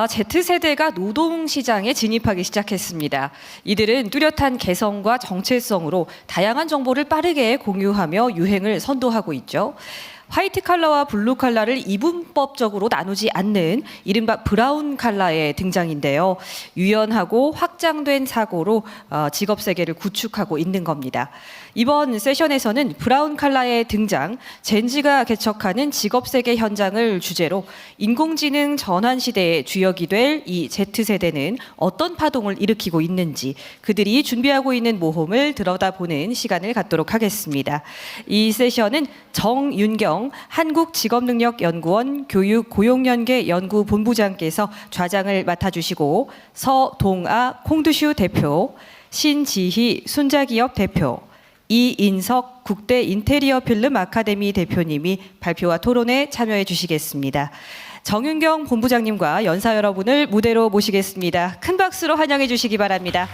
Z세대가 노동시장에 진입하기 시작했습니다. 이들은 뚜렷한 개성과 정체성으로 다양한 정보를 빠르게 공유하며 유행을 선도하고 있죠. 화이트 칼라와 블루 칼라를 이분법적으로 나누지 않는 이른바 브라운 칼라의 등장인데요. 유연하고 확장된 사고로 직업 세계를 구축하고 있는 겁니다. 이번 세션에서는 브라운 칼라의 등장, 젠지가 개척하는 직업 세계 현장을 주제로 인공지능 전환 시대의 주역이 될 이 Z세대는 어떤 파동을 일으키고 있는지 그들이 준비하고 있는 모험을 들여다보는 시간을 갖도록 하겠습니다. 이 세션은 정윤경 한국직업능력연구원 교육고용연계연구본부장께서 좌장을 맡아주시고 서동아 콩두슈 대표, 신지희 순자기업 대표, 이인석 국대 인테리어 필름 아카데미 대표님이 발표와 토론에 참여해 주시겠습니다. 정윤경 본부장님과 연사 여러분을 무대로 모시겠습니다. 큰 박수로 환영해 주시기 바랍니다.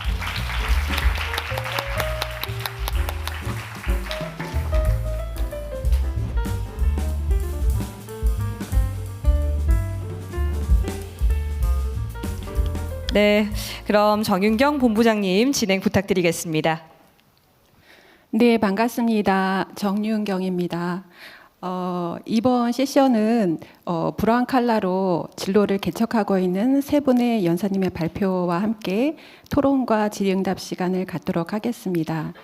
네, 그럼 정윤경 본부장님 진행 부탁드리겠습니다. 네, 반갑습니다. 정윤경입니다. 이번 세션은 브라운 칼라로 진로를 개척하고 있는 세 분의 연사님의 발표와 함께 토론과 질의응답 시간을 갖도록 하겠습니다.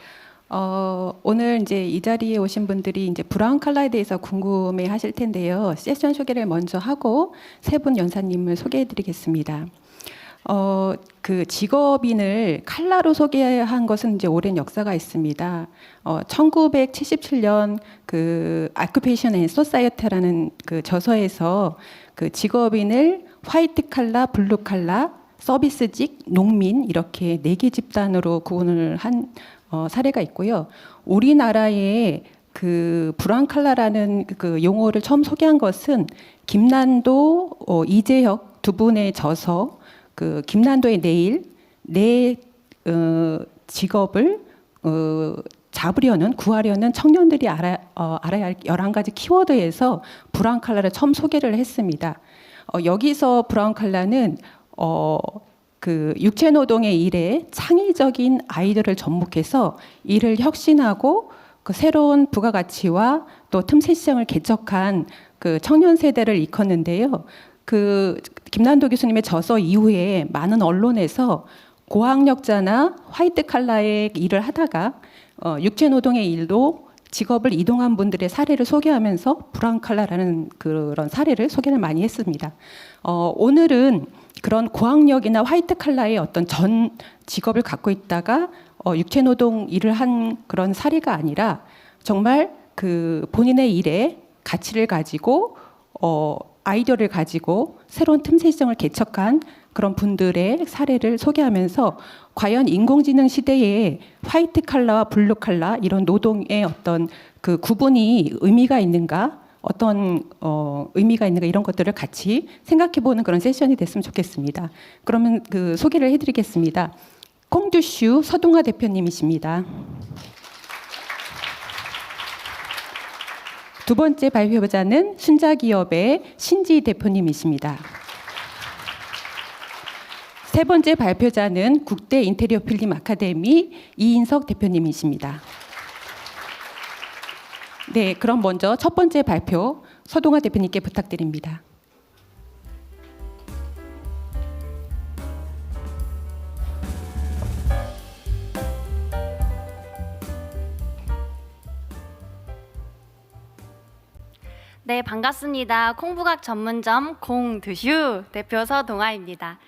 오늘 이제 이 자리에 오신 분들이 이제 브라운 칼라에 대해서 궁금해 하실 텐데요. 세션 소개를 먼저 하고 세 분 연사님을 소개해 드리겠습니다. 그 직업인을 칼라로 소개한 것은 이제 오랜 역사가 있습니다. 1977년 그 Occupation and Society라는 그 저서에서 그 직업인을 화이트 칼라, 블루 칼라, 서비스직, 농민 이렇게 4개 집단으로 구분을 한 사례가 있고요. 우리나라에 그 브라운 칼라라는 그 용어를 처음 소개한 것은 김난도, 이재혁 두 분의 저서 그 김난도의 내일 내 직업을 구하려는 청년들이 알아야 할 11가지 키워드에서 브라운 칼라를 처음 소개를 했습니다. 여기서 브라운 칼라는 그 육체 노동의 일에 창의적인 아이디어를 접목해서 이를 혁신하고 그 새로운 부가가치와 또 틈새 시장을 개척한 그 청년 세대를 일컫는데요. 그 김난도 교수님의 저서 이후에 많은 언론에서 고학력자나 화이트 칼라의 일을 하다가 육체 노동의 일로 직업을 이동한 분들의 사례를 소개하면서 브라운 칼라라는 그런 사례를 소개를 많이 했습니다. 오늘은 그런 고학력이나 화이트 칼라의 어떤 전 직업을 갖고 있다가 육체 노동 일을 한 그런 사례가 아니라 정말 그 본인의 일에 가치를 가지고 아이디어를 가지고 새로운 틈새 시장을 개척한 그런 분들의 사례를 소개하면서 과연 인공지능 시대에 화이트 칼라와 블루 칼라 이런 노동의 어떤 그 구분이 의미가 있는가, 어떤 의미가 있는가 이런 것들을 같이 생각해보는 그런 세션이 됐으면 좋겠습니다. 그러면 그 소개를 해드리겠습니다. 콩두슈 서동아 대표님이십니다. 두 번째 발표자는 순자기업의 신지희 대표님이십니다. 세 번째 발표자는 국대 인테리어 필름 아카데미 이인석 대표님이십니다. 네, 그럼 먼저 첫 번째 발표 서동아 대표님께 부탁드립니다. 네, 반갑습니다. 콩부각 전문점 공드슈 대표 서동아입니다.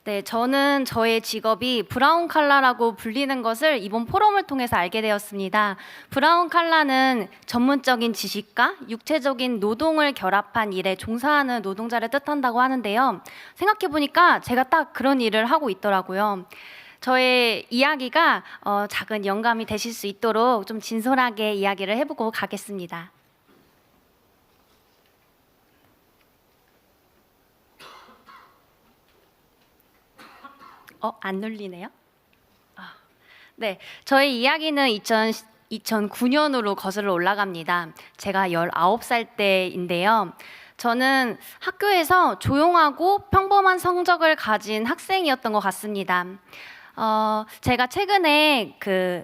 네, 저는 저의 직업이 브라운 칼라라고 불리는 것을 이번 포럼을 통해서 알게 되었습니다. 브라운 칼라는 전문적인 지식과 육체적인 노동을 결합한 일에 종사하는 노동자를 뜻한다고 하는데요. 생각해보니까 제가 딱 그런 일을 하고 있더라고요. 저의 이야기가 작은 영감이 되실 수 있도록 좀 진솔하게 이야기를 해보고 가겠습니다. 안 눌리네요? 네, 저의 이야기는 2009년으로 거슬러 올라갑니다. 제가 19살 때인데요. 저는 학교에서 조용하고 평범한 성적을 가진 학생이었던 것 같습니다. 제가 최근에 그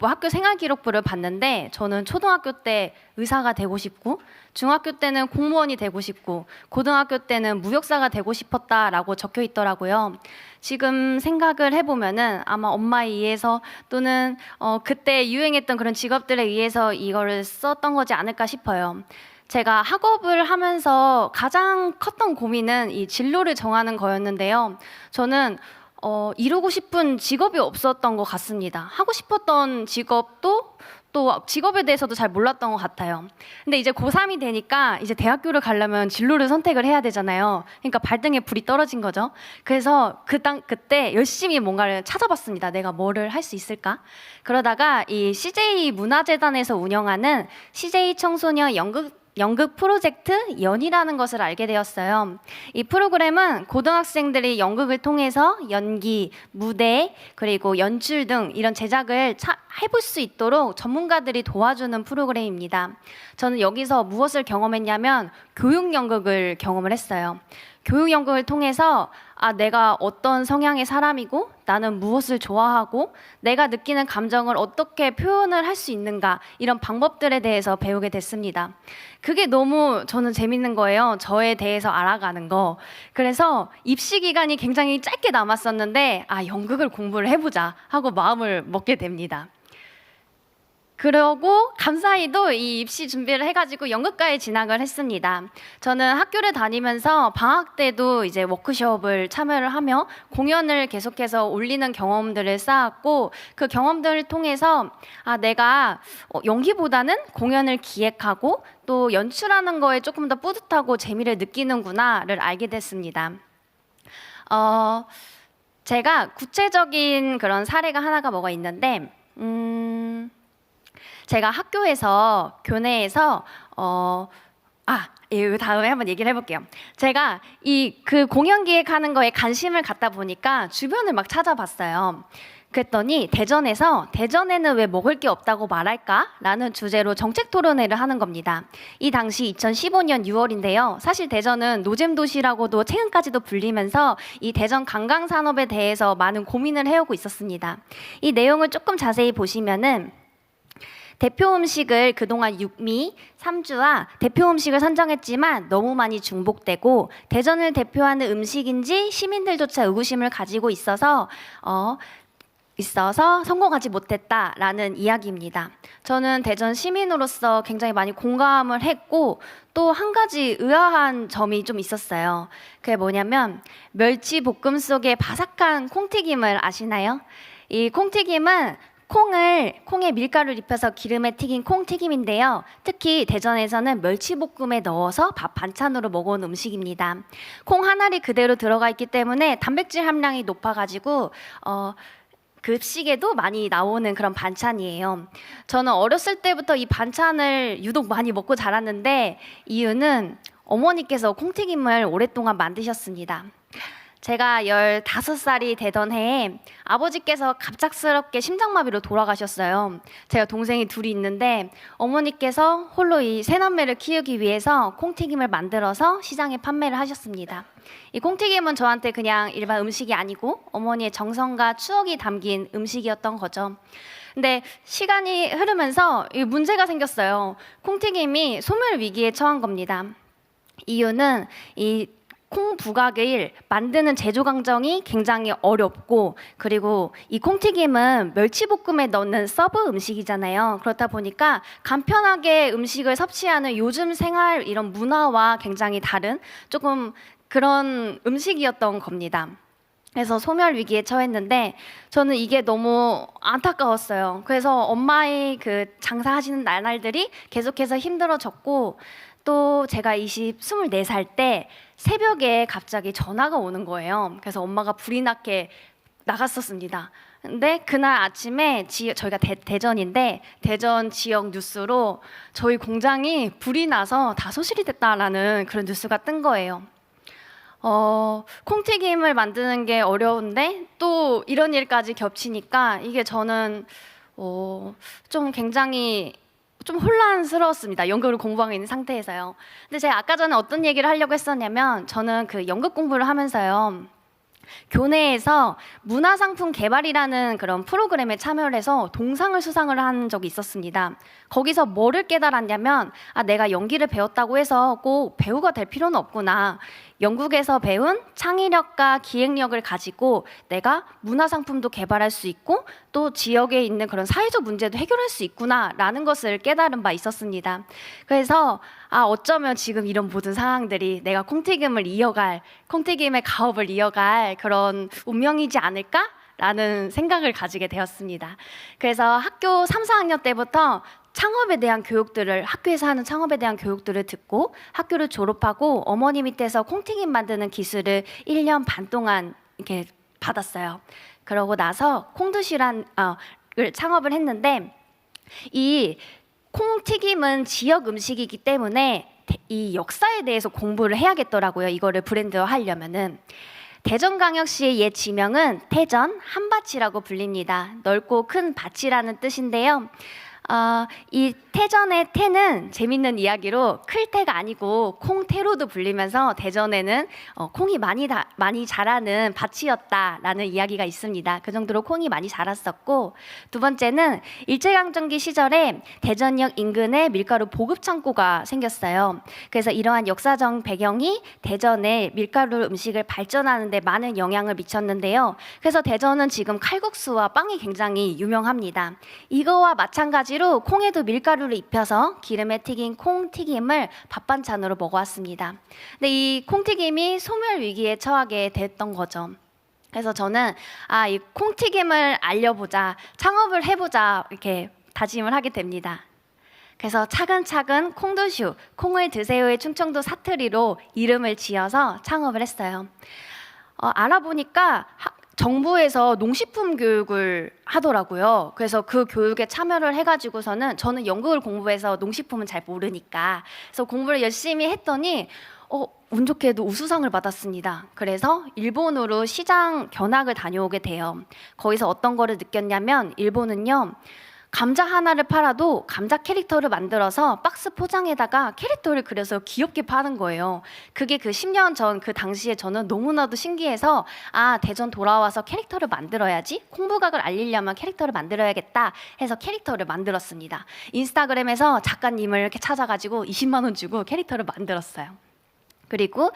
학교 생활기록부를 봤는데 저는 초등학교 때 의사가 되고 싶고 중학교 때는 공무원이 되고 싶고 고등학교 때는 무역사가 되고 싶었다라고 적혀 있더라고요. 지금 생각을 해보면은 아마 엄마에 의해서 또는 그때 유행했던 그런 직업들에 의해서 이거를 썼던 거지 않을까 싶어요. 제가 학업을 하면서 가장 컸던 고민은 이 진로를 정하는 거였는데요. 저는 이루고 싶은 직업이 없었던 것 같습니다. 하고 싶었던 직업도 또 직업에 대해서도 잘 몰랐던 것 같아요. 근데 이제 고3이 되니까 이제 대학교를 가려면 진로를 선택을 해야 되잖아요. 그러니까 발등에 불이 떨어진 거죠. 그래서 그때 열심히 뭔가를 찾아봤습니다. 내가 뭐를 할 수 있을까? 그러다가 이 CJ 문화재단에서 운영하는 CJ 청소년 연극 프로젝트 연이라는 것을 알게 되었어요. 이 프로그램은 고등학생들이 연극을 통해서 연기, 무대, 그리고 연출 등 이런 제작을 해볼 수 있도록 전문가들이 도와주는 프로그램입니다. 저는 여기서 무엇을 경험했냐면 교육 연극을 경험을 했어요. 교육 연극을 통해서 내가 어떤 성향의 사람이고 나는 무엇을 좋아하고 내가 느끼는 감정을 어떻게 표현을 할 수 있는가 이런 방법들에 대해서 배우게 됐습니다. 그게 너무 저는 재밌는 거예요. 저에 대해서 알아가는 거. 그래서 입시 기간이 굉장히 짧게 남았었는데 연극을 공부를 해보자 하고 마음을 먹게 됩니다. 그러고 감사히도 이 입시 준비를 해가지고 연극과에 진학을 했습니다. 저는 학교를 다니면서 방학 때도 이제 워크숍을 참여를 하며 공연을 계속해서 올리는 경험들을 쌓았고 그 경험들을 통해서 내가 연기보다는 공연을 기획하고 또 연출하는 거에 조금 더 뿌듯하고 재미를 느끼는구나를 알게 됐습니다. 제가 구체적인 그런 사례가 하나가 뭐가 있는데 제가 학교에서 교내에서 이 다음에 한번 얘기를 해볼게요. 제가 그 공연 기획하는 거에 관심을 갖다 보니까 주변을 막 찾아봤어요. 그랬더니 대전에는 왜 먹을 게 없다고 말할까? 라는 주제로 정책 토론회를 하는 겁니다. 이 당시 2015년 6월인데요. 사실 대전은 노잼도시라고도 최근까지도 불리면서 이 대전 관광산업에 대해서 많은 고민을 해오고 있었습니다. 이 내용을 조금 자세히 보시면은 대표 음식을 그동안 육미, 삼주와 대표 음식을 선정했지만 너무 많이 중복되고 대전을 대표하는 음식인지 시민들조차 의구심을 가지고 있어서 성공하지 못했다라는 이야기입니다. 저는 대전 시민으로서 굉장히 많이 공감을 했고 또 한 가지 의아한 점이 좀 있었어요. 그게 뭐냐면 멸치 볶음 속에 바삭한 콩튀김을 아시나요? 이 콩튀김은 콩에 밀가루를 입혀서 기름에 튀긴 콩튀김인데요. 특히 대전에서는 멸치볶음에 넣어서 밥 반찬으로 먹어온 음식입니다. 콩 한 알이 그대로 들어가 있기 때문에 단백질 함량이 높아가지고 급식에도 많이 나오는 그런 반찬이에요. 저는 어렸을 때부터 이 반찬을 유독 많이 먹고 자랐는데 이유는 어머니께서 콩튀김을 오랫동안 만드셨습니다. 제가 15살이 되던 해에 아버지께서 갑작스럽게 심장마비로 돌아가셨어요. 제가 동생이 둘이 있는데 어머니께서 홀로 이 세 남매를 키우기 위해서 콩튀김을 만들어서 시장에 판매를 하셨습니다. 이 콩튀김은 저한테 그냥 일반 음식이 아니고 어머니의 정성과 추억이 담긴 음식이었던 거죠. 근데 시간이 흐르면서 이 문제가 생겼어요. 콩튀김이 소멸 위기에 처한 겁니다. 이유는 이 콩 부각을 만드는 제조 과정이 굉장히 어렵고 그리고 이 콩튀김은 멸치볶음에 넣는 서브 음식이잖아요. 그렇다 보니까 간편하게 음식을 섭취하는 요즘 생활 이런 문화와 굉장히 다른 조금 그런 음식이었던 겁니다. 그래서 소멸 위기에 처했는데 저는 이게 너무 안타까웠어요. 그래서 엄마의 그 장사하시는 나날들이 계속해서 힘들어졌고 또 제가 24살 때 새벽에 갑자기 전화가 오는 거예요. 그래서 엄마가 불이 나게 나갔었습니다. 근데 그날 아침에 저희가 대전인데 대전 지역 뉴스로 저희 공장이 불이 나서 다 소실이 됐다라는 그런 뉴스가 뜬 거예요. 콩튀김을 만드는 게 어려운데 또 이런 일까지 겹치니까 이게 저는 좀 굉장히 좀 혼란스러웠습니다. 연극을 공부하고 있는 상태에서요. 근데 제가 아까 전에 어떤 얘기를 하려고 했었냐면 저는 그 연극 공부를 하면서요. 교내에서 문화상품 개발이라는 그런 프로그램에 참여를 해서 동상을 수상을 한 적이 있었습니다. 거기서 뭐를 깨달았냐면 내가 연기를 배웠다고 해서 꼭 배우가 될 필요는 없구나. 영국에서 배운 창의력과 기획력을 가지고 내가 문화상품도 개발할 수 있고 또 지역에 있는 그런 사회적 문제도 해결할 수 있구나라는 것을 깨달은 바 있었습니다. 그래서 어쩌면 지금 이런 모든 상황들이 내가 콩튀김의 가업을 이어갈 그런 운명이지 않을까라는 생각을 가지게 되었습니다. 그래서 학교 3, 4학년 때부터 창업에 대한 교육들을 학교에서 하는 창업에 대한 교육들을 듣고 학교를 졸업하고 어머니 밑에서 콩튀김 만드는 기술을 1년 반 동안 이렇게 받았어요. 그러고 나서 콩두시란 을 창업을 했는데 이 콩튀김은 지역 음식이기 때문에 이 역사에 대해서 공부를 해야겠더라고요. 이거를 브랜드화 하려면은. 대전광역시의 옛 지명은 태전 한밭이라고 불립니다. 넓고 큰 밭이라는 뜻인데요. 이 태전의 태는 재밌는 이야기로 클태가 아니고 콩태로도 불리면서 대전에는 콩이 많이 자라는 밭이었다라는 이야기가 있습니다. 그 정도로 콩이 많이 자랐었고, 두 번째는 일제강점기 시절에 대전역 인근에 밀가루 보급 창고가 생겼어요. 그래서 이러한 역사적 배경이 대전의 밀가루 음식을 발전하는 데 많은 영향을 미쳤는데요. 그래서 대전은 지금 칼국수와 빵이 굉장히 유명합니다. 이거와 마찬가지로 콩에도 밀가루를 입혀서 기름에 튀긴 콩튀김을 밥반찬으로 먹어왔습니다. 근데 이 콩튀김이 소멸 위기에 처하게 됐던 거죠. 그래서 저는 이 콩튀김을 알려보자, 창업을 해보자 이렇게 다짐을 하게 됩니다. 그래서 차근차근 콩두슈, 콩을 드세요의 충청도 사투리로 이름을 지어서 창업을 했어요. 알아보니까 정부에서 농식품 교육을 하더라고요. 그래서 그 교육에 참여를 해가지고서는 저는 연극을 공부해서 농식품은 잘 모르니까 그래서 공부를 열심히 했더니 운 좋게도 우수상을 받았습니다. 그래서 일본으로 시장 견학을 다녀오게 돼요. 거기서 어떤 거를 느꼈냐면 일본은요. 감자 하나를 팔아도 감자 캐릭터를 만들어서 박스 포장에다가 캐릭터를 그려서 귀엽게 파는 거예요. 그게 그 10년 전 그 당시에 저는 너무나도 신기해서 대전 돌아와서 캐릭터를 만들어야지, 콩부각을 알리려면 캐릭터를 만들어야겠다 해서 캐릭터를 만들었습니다. 인스타그램에서 작가님을 이렇게 찾아가지고 20만 원 주고 캐릭터를 만들었어요. 그리고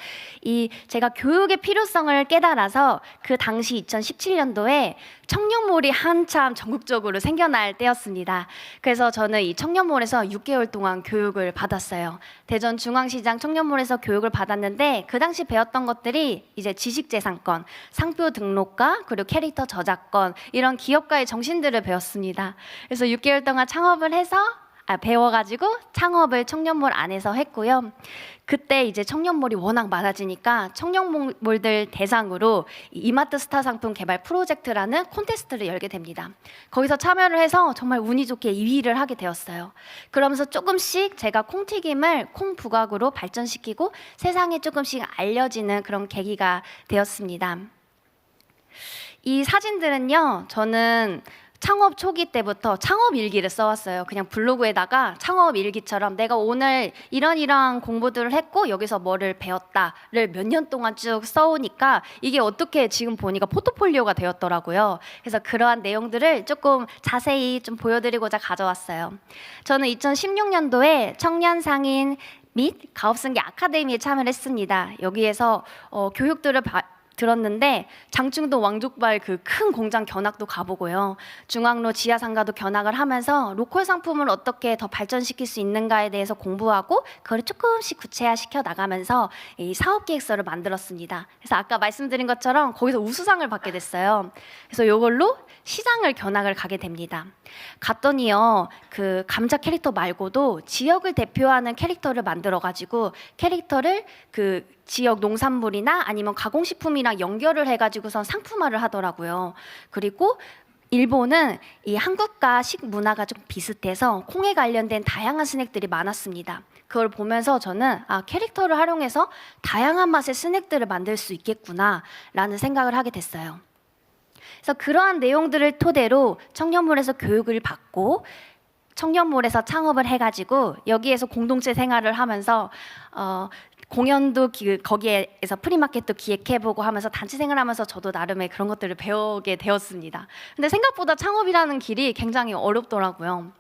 제가 교육의 필요성을 깨달아서 그 당시 2017년도에 청년몰이 한참 전국적으로 생겨날 때였습니다. 그래서 저는 이 청년몰에서 6개월 동안 교육을 받았어요. 대전 중앙시장 청년몰에서 교육을 받았는데 그 당시 배웠던 것들이 이제 지식재산권, 상표 등록과 그리고 캐릭터 저작권 이런 기업가의 정신들을 배웠습니다. 그래서 6개월 동안 창업을 해서 배워가지고 창업을 청년몰 안에서 했고요. 그때 이제 청년몰이 워낙 많아지니까 청년몰들 대상으로 이마트 스타 상품 개발 프로젝트라는 콘테스트를 열게 됩니다. 거기서 참여를 해서 정말 운이 좋게 2위를 하게 되었어요. 그러면서 조금씩 제가 콩튀김을 콩부각으로 발전시키고 세상에 조금씩 알려지는 그런 계기가 되었습니다. 이 사진들은요, 저는 창업 초기 때부터 창업 일기를 써왔어요. 그냥 블로그에다가 창업 일기처럼 내가 오늘 이러한 공부들을 했고 여기서 뭐를 배웠다를 몇 년 동안 쭉 써오니까 이게 어떻게 지금 보니까 포트폴리오가 되었더라고요. 그래서 그러한 내용들을 조금 자세히 좀 보여드리고자 가져왔어요. 저는 2016년도에 청년상인 및 가업승계 아카데미에 참여를 했습니다. 여기에서 교육들을 들었는데 장충동 왕족발 그 큰 공장 견학도 가보고요. 중앙로 지하상가도 견학을 하면서 로컬 상품을 어떻게 더 발전시킬 수 있는가에 대해서 공부하고 그걸 조금씩 구체화시켜 나가면서 이 사업계획서를 만들었습니다. 그래서 아까 말씀드린 것처럼 거기서 우수상을 받게 됐어요. 그래서 이걸로 시장을 견학을 가게 됩니다. 갔더니요, 그 감자 캐릭터 말고도 지역을 대표하는 캐릭터를 만들어가지고 캐릭터를 그 지역 농산물이나 아니면 가공식품이랑 연결을 해가지고선 상품화를 하더라고요. 그리고 일본은 이 한국과 식문화가 좀 비슷해서 콩에 관련된 다양한 스낵들이 많았습니다. 그걸 보면서 저는 캐릭터를 활용해서 다양한 맛의 스낵들을 만들 수 있겠구나라는 생각을 하게 됐어요. 그래서 그러한 내용들을 토대로 청년몰에서 교육을 받고 청년몰에서 창업을 해가지고 여기에서 공동체 생활을 하면서 공연도 거기에서 프리마켓도 기획해보고 하면서 단체 생활하면서 저도 나름의 그런 것들을 배우게 되었습니다. 근데 생각보다 창업이라는 길이 굉장히 어렵더라고요.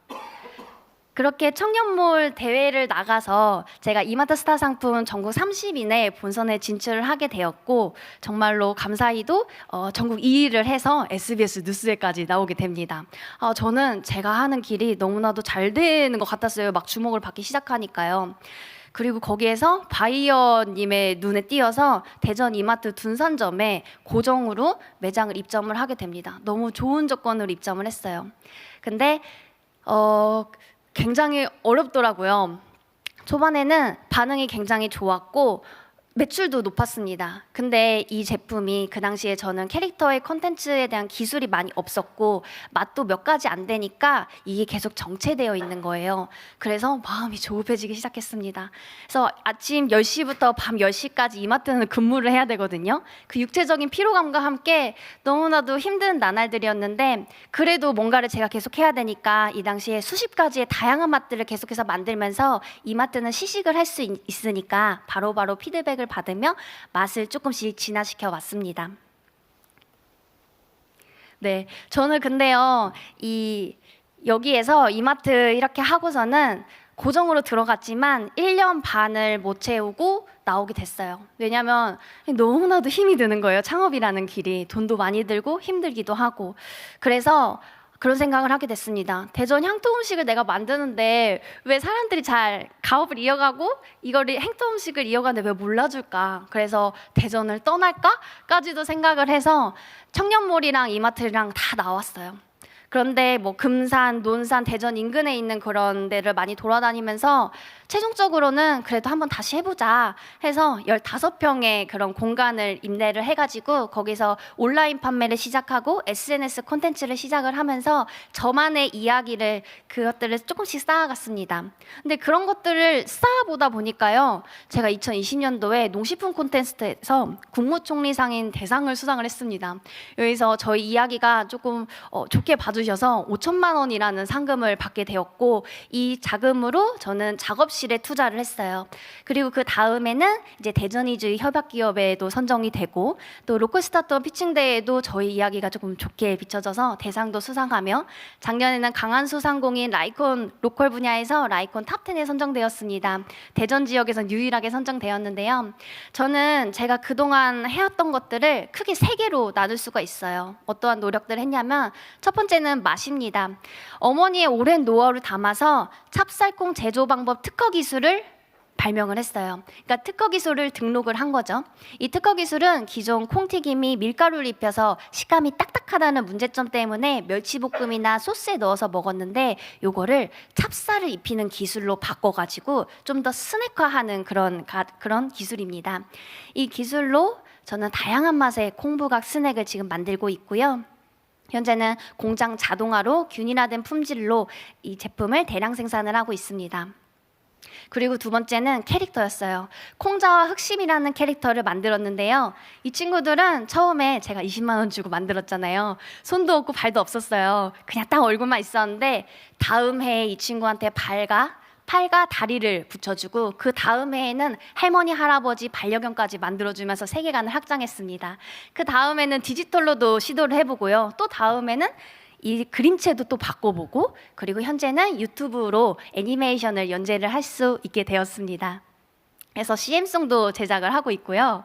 그렇게 청년몰 대회를 나가서 제가 이마트 스타 상품 전국 30인의 본선에 진출을 하게 되었고 정말로 감사히도 전국 2위를 해서 SBS 뉴스에까지 나오게 됩니다. 저는 제가 하는 길이 너무나도 잘 되는 것 같았어요. 막 주목을 받기 시작하니까요. 그리고 거기에서 바이어님의 눈에 띄어서 대전 이마트 둔산점에 고정으로 매장을 입점을 하게 됩니다. 너무 좋은 조건으로 입점을 했어요. 근데 굉장히 어렵더라고요. 초반에는 반응이 굉장히 좋았고 매출도 높았습니다. 근데 이 제품이 그 당시에 저는 캐릭터의 컨텐츠에 대한 기술이 많이 없었고 맛도 몇 가지 안 되니까 이게 계속 정체되어 있는 거예요. 그래서 마음이 조급해지기 시작했습니다. 그래서 아침 10시부터 밤 10시까지 이마트는 근무를 해야 되거든요. 그 육체적인 피로감과 함께 너무나도 힘든 나날들이었는데 그래도 뭔가를 제가 계속 해야 되니까 이 당시에 수십 가지의 다양한 맛들을 계속해서 만들면서 이마트는 시식을 할 수 있으니까 바로바로 피드백을 받으며 맛을 조금씩 진화시켜 왔습니다. 네, 저는 근데요, 여기에서 이마트 이렇게 하고서는 고정으로 들어갔지만 1년 반을 못 채우고 나오게 됐어요. 왜냐하면 너무나도 힘이 드는 거예요. 창업이라는 길이 돈도 많이 들고 힘들기도 하고. 그래서 그런 생각을 하게 됐습니다. 대전 향토 음식을 내가 만드는데 왜 사람들이 잘 가업을 이어가고 이걸 행토 음식을 이어가는데 왜 몰라줄까? 그래서 대전을 떠날까?까지도 생각을 해서 청년몰이랑 이마트랑 다 나왔어요. 그런데 뭐 금산, 논산, 대전 인근에 있는 그런 데를 많이 돌아다니면서 최종적으로는 그래도 한번 다시 해보자 해서 15평의 그런 공간을 임대를 해가지고 거기서 온라인 판매를 시작하고 SNS 콘텐츠를 시작을 하면서 저만의 이야기를 그것들을 조금씩 쌓아갔습니다. 근데 그런 것들을 쌓아보다 보니까요, 제가 2020년도에 농식품 콘테스트에서 국무총리상인 대상을 수상을 했습니다. 여기서 저희 이야기가 조금 좋게 봐주셔서 5천만 원이라는 상금을 받게 되었고 이 자금으로 저는 작업실에 투자를 했어요. 그리고 그 다음에는 이제 대전이주의 협약기업에도 선정이 되고 또 로컬 스타트업 피칭대회에도 저희 이야기가 조금 좋게 비춰져서 대상도 수상하며 작년에는 강한수상공인 라이콘 로컬 분야에서 라이콘 탑10에 선정되었습니다. 대전 지역에선 유일하게 선정되었는데요. 저는 제가 그동안 해왔던 것들을 크게 3개로 나눌 수가 있어요. 어떠한 노력들을 했냐면 첫 번째는 맛입니다. 어머니의 오랜 노하우를 담아서 찹쌀콩 제조 방법 특허 기술을 발명을 했어요. 그러니까 특허 기술을 등록을 한 거죠. 이 특허 기술은 기존 콩튀김이 밀가루를 입혀서 식감이 딱딱하다는 문제점 때문에 멸치볶음이나 소스에 넣어서 먹었는데 요거를 찹쌀을 입히는 기술로 바꿔가지고 좀 더 스낵화하는 그런 기술입니다. 이 기술로 저는 다양한 맛의 콩부각 스낵을 지금 만들고 있고요. 현재는 공장 자동화로 균일화된 품질로 이 제품을 대량 생산을 하고 있습니다. 그리고 두 번째는 캐릭터였어요. 콩자와 흑심이라는 캐릭터를 만들었는데요. 이 친구들은 처음에 제가 20만 원 주고 만들었잖아요. 손도 없고 발도 없었어요. 그냥 딱 얼굴만 있었는데 다음 해에 이 친구한테 팔과 다리를 붙여주고 그 다음 해에는 할머니, 할아버지 반려견까지 만들어주면서 세계관을 확장했습니다. 그 다음에는 디지털로도 시도를 해보고요. 또 다음에는 이 그림체도 또 바꿔보고 그리고 현재는 유튜브로 애니메이션을 연재를 할 수 있게 되었습니다. 그래서 CM송도 제작을 하고 있고요.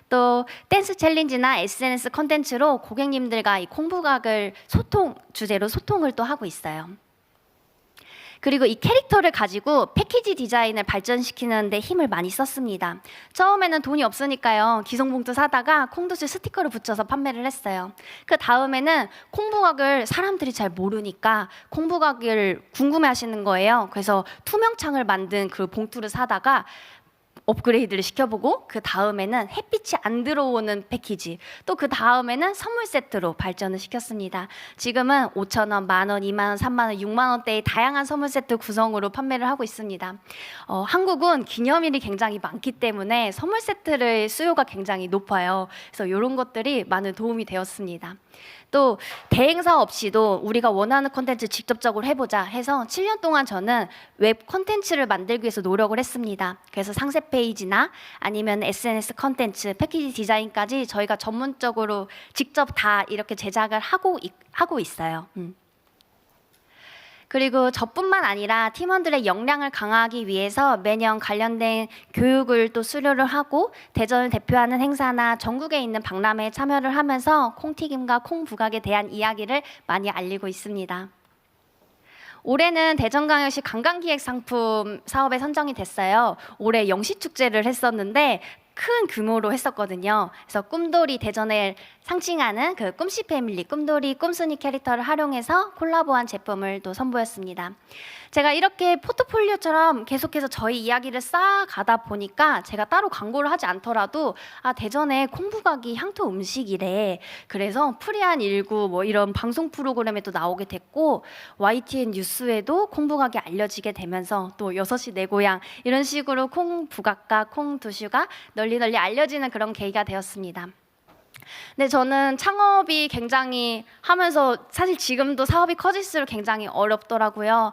또 댄스 챌린지나 SNS 콘텐츠로 고객님들과 이 콩부각을 주제로 소통을 또 하고 있어요. 그리고 이 캐릭터를 가지고 패키지 디자인을 발전시키는 데 힘을 많이 썼습니다. 처음에는 돈이 없으니까요. 기성봉투 사다가 콩두수 스티커를 붙여서 판매를 했어요. 그 다음에는 콩부각을 사람들이 잘 모르니까 콩부각을 궁금해하시는 거예요. 그래서 투명창을 만든 그 봉투를 사다가 업그레이드를 시켜보고 그 다음에는 햇빛이 안 들어오는 패키지 또 그 다음에는 선물 세트로 발전을 시켰습니다. 지금은 5,000원, 10,000원, 20,000원, 30,000원, 60,000원대의 다양한 선물 세트 구성으로 판매를 하고 있습니다. 한국은 기념일이 굉장히 많기 때문에 선물 세트의 수요가 굉장히 높아요. 그래서 이런 것들이 많은 도움이 되었습니다. 또 대행사 없이도 우리가 원하는 콘텐츠 직접적으로 해보자 해서 7년 동안 저는 웹 콘텐츠를 만들기 위해서 노력을 했습니다. 그래서 상세 페이지나 아니면 SNS 콘텐츠, 패키지 디자인까지 저희가 전문적으로 직접 다 이렇게 제작을 하고 있어요. 그리고 저뿐만 아니라 팀원들의 역량을 강화하기 위해서 매년 관련된 교육을 또 수료를 하고 대전을 대표하는 행사나 전국에 있는 박람회에 참여를 하면서 콩튀김과 콩부각에 대한 이야기를 많이 알리고 있습니다. 올해는 대전광역시 관광기획상품 사업에 선정이 됐어요. 올해 영시축제를 했었는데 큰 규모로 했었거든요. 그래서 꿈돌이 대전을 상징하는 그 꿈씨 패밀리 꿈돌이 꿈순이 캐릭터를 활용해서 콜라보한 제품을 또 선보였습니다. 제가 이렇게 포트폴리오처럼 계속해서 저희 이야기를 쌓아가다 보니까 제가 따로 광고를 하지 않더라도 대전에 콩부각이 향토 음식이래. 그래서 프리한 일구 뭐 이런 방송 프로그램에 또 나오게 됐고 YTN 뉴스에도 콩부각이 알려지게 되면서 또 6시 내 고향 이런 식으로 콩부각과 콩두슈가 널리 알려지는 그런 계기가 되었습니다. 네, 저는 창업이 굉장히 하면서 사실 지금도 사업이 커질수록 굉장히 어렵더라고요.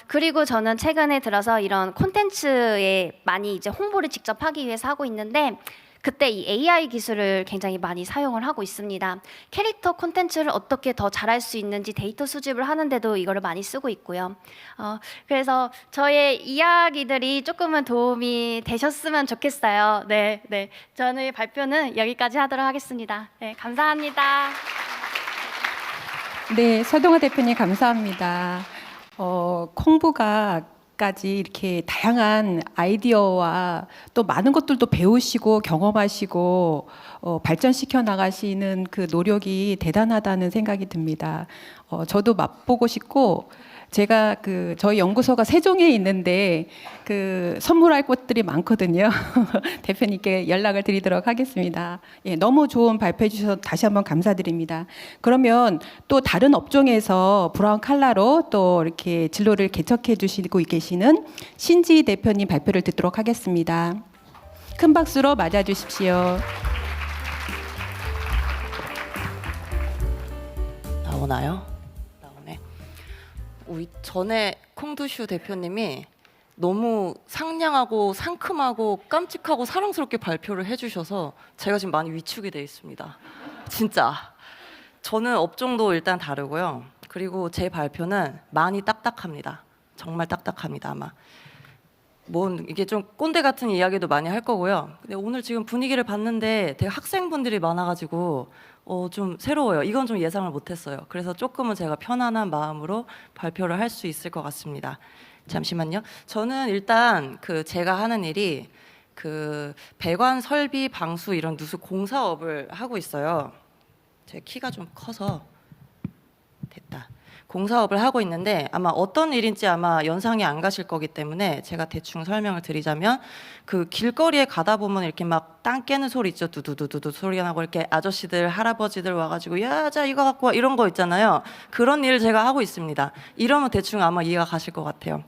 그리고 저는 최근에 들어서 이런 콘텐츠에 많이 이제 홍보를 직접 하기 위해서 하고 있는데 그때 이 AI 기술을 굉장히 많이 사용을 하고 있습니다. 캐릭터 콘텐츠를 어떻게 더 잘할 수 있는지 데이터 수집을 하는데도 이거를 많이 쓰고 있고요. 그래서 저의 이야기들이 조금은 도움이 되셨으면 좋겠어요. 네. 저는 발표는 여기까지 하도록 하겠습니다. 네, 감사합니다. 네, 서동아 대표님 감사합니다. 콩부각까지 이렇게 다양한 아이디어와 또 많은 것들도 배우시고 경험하시고 발전시켜 나가시는 그 노력이 대단하다는 생각이 듭니다. 저도 맛보고 싶고 제가 저희 연구소가 세종에 있는데 선물할 것들이 많거든요. 대표님께 연락을 드리도록 하겠습니다. 예, 너무 좋은 발표해 주셔서 다시 한번 감사드립니다. 그러면 또 다른 업종에서 브라운 칼라로 또 이렇게 진로를 개척해 주시고 계시는 신지희 대표님 발표를 듣도록 하겠습니다. 큰 박수로 맞아 주십시오. 나오나요? 나오네. 우리 전에 콩두슈 대표님이 너무 상냥하고 상큼하고 깜찍하고 사랑스럽게 발표를 해주셔서 제가 지금 많이 위축이 돼 있습니다. 진짜. 저는 업종도 일단 다르고요. 그리고 제 발표는 많이 딱딱합니다. 정말 딱딱합니다, 아마. 이게 좀 꼰대 같은 이야기도 많이 할 거고요. 근데 오늘 지금 분위기를 봤는데 되게 학생분들이 많아가지고 좀 새로워요. 이건 좀 예상을 못했어요. 그래서 조금은 제가 편안한 마음으로 발표를 할 수 있을 것 같습니다. 잠시만요. 저는 일단 제가 하는 일이 배관 설비 방수 이런 누수 공사업을 하고 있어요. 제 키가 좀 커서 됐다. 공사업을 하고 있는데 아마 어떤 일인지 아마 연상이 안 가실 거기 때문에 제가 대충 설명을 드리자면 길거리에 가다 보면 이렇게 막 땅 깨는 소리 있죠. 두두두두두 소리가 나고 이렇게 아저씨들 할아버지들 와가지고 야, 자 이거 갖고 와 이런 거 있잖아요. 그런 일을 제가 하고 있습니다. 이러면 대충 아마 이해가 가실 것 같아요.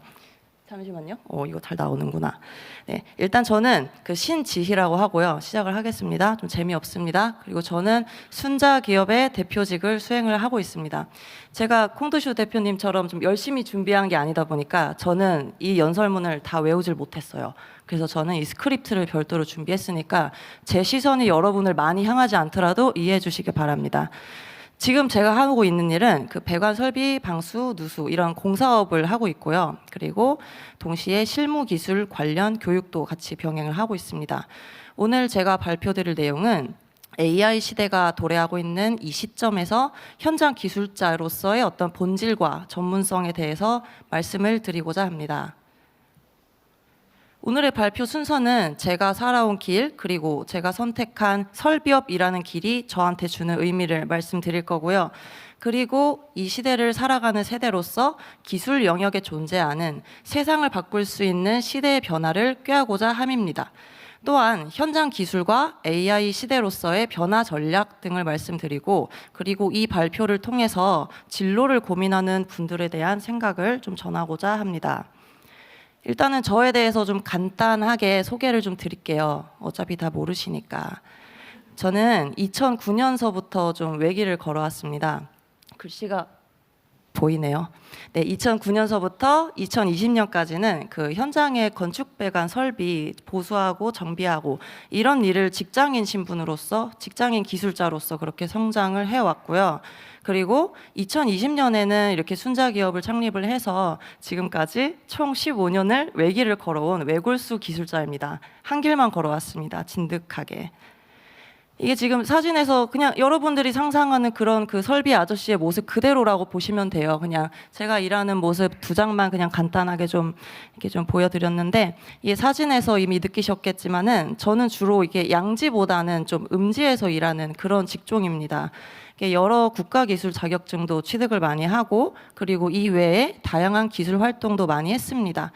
잠시만요. 이거 잘 나오는구나. 네, 일단 저는 신지희라고 하고요. 시작을 하겠습니다. 좀 재미없습니다. 그리고 저는 순자 기업의 대표직을 수행을 하고 있습니다. 제가 콩두슈 대표님처럼 좀 열심히 준비한 게 아니다 보니까 저는 이 연설문을 다 외우질 못했어요. 그래서 저는 이 스크립트를 별도로 준비했으니까 제 시선이 여러분을 많이 향하지 않더라도 이해해 주시기 바랍니다. 지금 제가 하고 있는 일은 배관 설비, 방수, 누수 이런 공사업을 하고 있고요. 그리고 동시에 실무 기술 관련 교육도 같이 병행을 하고 있습니다. 오늘 제가 발표드릴 내용은 AI 시대가 도래하고 있는 이 시점에서 현장 기술자로서의 어떤 본질과 전문성에 대해서 말씀을 드리고자 합니다. 오늘의 발표 순서는 제가 살아온 길 그리고 제가 선택한 설비업이라는 길이 저한테 주는 의미를 말씀드릴 거고요. 그리고 이 시대를 살아가는 세대로서 기술 영역에 존재하는 세상을 바꿀 수 있는 시대의 변화를 꾀하고자 함입니다. 또한 현장 기술과 AI 시대로서의 변화 전략 등을 말씀드리고 그리고 이 발표를 통해서 진로를 고민하는 분들에 대한 생각을 좀 전하고자 합니다. 일단은 저에 대해서 좀 간단하게 소개를 좀 드릴게요. 어차피 다 모르시니까. 저는 2009년서부터 좀 외길을 걸어왔습니다. 글씨가 보이네요. 네, 2009년서부터 2020년까지는 그 현장의 건축 배관 설비 보수하고 정비하고 이런 일을 직장인 신분으로서 직장인 기술자로서 그렇게 성장을 해왔고요. 그리고 2020년에는 이렇게 순자 기업을 창립을 해서 지금까지 총 15년을 외길을 걸어온 외골수 기술자입니다. 한 길만 걸어왔습니다. 진득하게. 이게 지금 사진에서 그냥 여러분들이 상상하는 그런 그 설비 아저씨의 모습 그대로라고 보시면 돼요. 그냥 제가 일하는 모습 두 장만 그냥 간단하게 좀 이렇게 좀 보여드렸는데, 이 사진에서 이미 느끼셨겠지만은 저는 주로 이게 양지보다는 좀 음지에서 일하는 그런 직종입니다. 여러 국가기술 자격증도 취득을 많이 하고, 그리고 이외에 다양한 기술 활동도 많이 했습니다.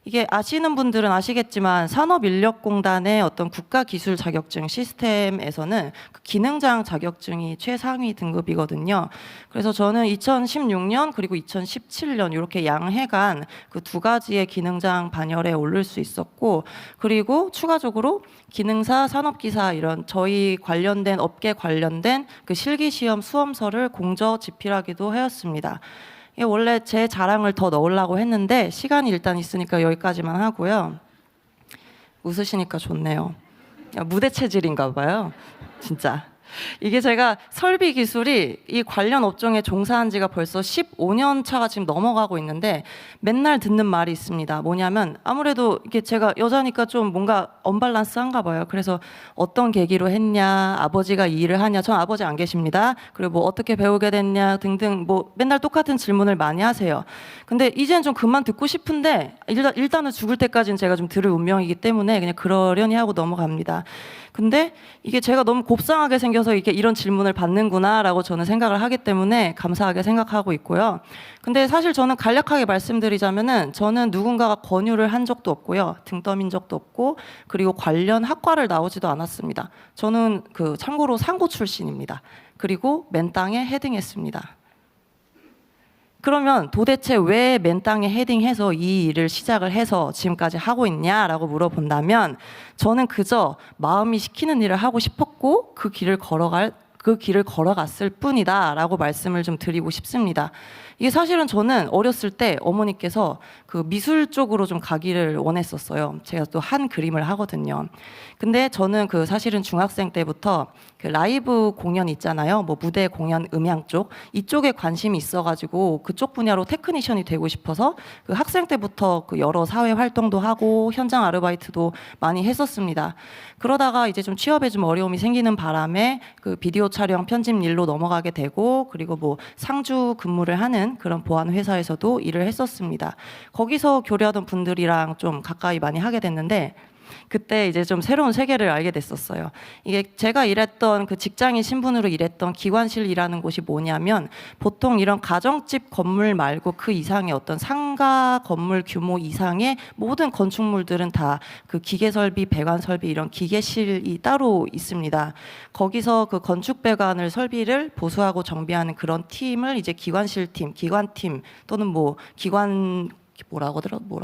이게 아시는 분들은 아시겠지만 산업인력공단의 어떤 국가기술 자격증 시스템에서는 그 기능장 자격증이 최상위 등급이거든요. 그래서 저는 2016년 그리고 2017년 이렇게 양해간 그 두 가지의 기능장 반열에 오를 수 있었고, 그리고 추가적으로 기능사, 산업기사 이런 저희 관련된 업계 관련된 그 실기시험 수험서를 공저 집필하기도 하였습니다. 이게 원래 제 자랑을 더 넣으려고 했는데 시간이 일단 있으니까 여기까지만 하고요. 웃으시니까 좋네요. 무대 체질인가 봐요. 진짜. 이게 제가 설비 기술이 이 관련 업종에 종사한 지가 벌써 15년 차가 지금 넘어가고 있는데 맨날 듣는 말이 있습니다. 뭐냐면 아무래도 이게 제가 여자니까 좀 뭔가 언밸런스한가 봐요. 그래서 어떤 계기로 했냐, 아버지가 이 일을 하냐, 전 아버지 안 계십니다. 그리고 뭐 어떻게 배우게 됐냐 등등 뭐 맨날 똑같은 질문을 많이 하세요. 근데 이제는 좀 그만 듣고 싶은데 일단은 죽을 때까지는 제가 좀 들을 운명이기 때문에 그냥 그러려니 하고 넘어갑니다. 근데 이게 제가 너무 곱상하게 생겨서 이게 이런 질문을 받는구나라고 저는 생각을 하기 때문에 감사하게 생각하고 있고요. 근데 사실 저는 간략하게 말씀드리자면은 저는 누군가가 권유를 한 적도 없고요. 등 떠민 적도 없고, 그리고 관련 학과를 나오지도 않았습니다. 저는 그 참고로 상고 출신입니다. 그리고 맨땅에 헤딩했습니다. 그러면 도대체 왜 맨땅에 헤딩해서 이 일을 시작을 해서 지금까지 하고 있냐라고 물어본다면 저는 그저 마음이 시키는 일을 하고 싶었고 그 길을 걸어갔을 뿐이다라고 말씀을 좀 드리고 싶습니다. 이게 사실은 저는 어렸을 때 어머니께서 그 미술 쪽으로 좀 가기를 원했었어요. 제가 또 한 그림을 하거든요. 근데 저는 그 사실은 중학생 때부터 그 라이브 공연 있잖아요. 뭐 무대 공연 음향 쪽 이쪽에 관심이 있어가지고 그쪽 분야로 테크니션이 되고 싶어서 그 학생 때부터 그 여러 사회 활동도 하고 현장 아르바이트도 많이 했었습니다. 그러다가 이제 좀 취업에 좀 어려움이 생기는 바람에 그 비디오 촬영 편집 일로 넘어가게 되고, 그리고 뭐 상주 근무를 하는 그런 보안 회사에서도 일을 했었습니다. 거기서 교류하던 분들이랑 좀 가까이 많이 하게 됐는데 그때 이제 좀 새로운 세계를 알게 됐었어요. 이게 제가 일했던 그 직장인 신분으로 일했던 기관실이라는 곳이 뭐냐면 보통 이런 가정집 건물 말고 그 이상의 어떤 상가 건물 규모 이상의 모든 건축물들은 다 그 기계 설비, 배관 설비 이런 기계실이 따로 있습니다. 거기서 그 건축 배관을 설비를 보수하고 정비하는 그런 팀을 이제 기관실 팀, 기관팀 또는 뭐 기관 뭐라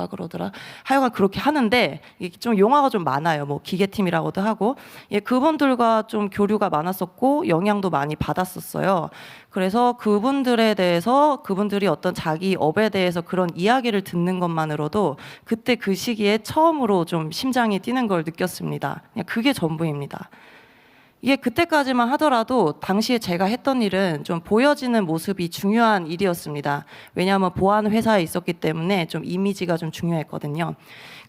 그러더라. 하여간 그렇게 하는데 이게 좀 용어가 좀 많아요. 뭐 기계팀이라고도 하고, 예, 그분들과 좀 교류가 많았었고 영향도 많이 받았었어요. 그래서 그분들에 대해서 그분들이 어떤 자기 업에 대해서 그런 이야기를 듣는 것만으로도 그때 그 시기에 처음으로 좀 심장이 뛰는 걸 느꼈습니다. 그냥 그게 전부입니다. 이게 그때까지만 하더라도 당시에 제가 했던 일은 좀 보여지는 모습이 중요한 일이었습니다. 왜냐하면 보안 회사에 있었기 때문에 좀 이미지가 좀 중요했거든요.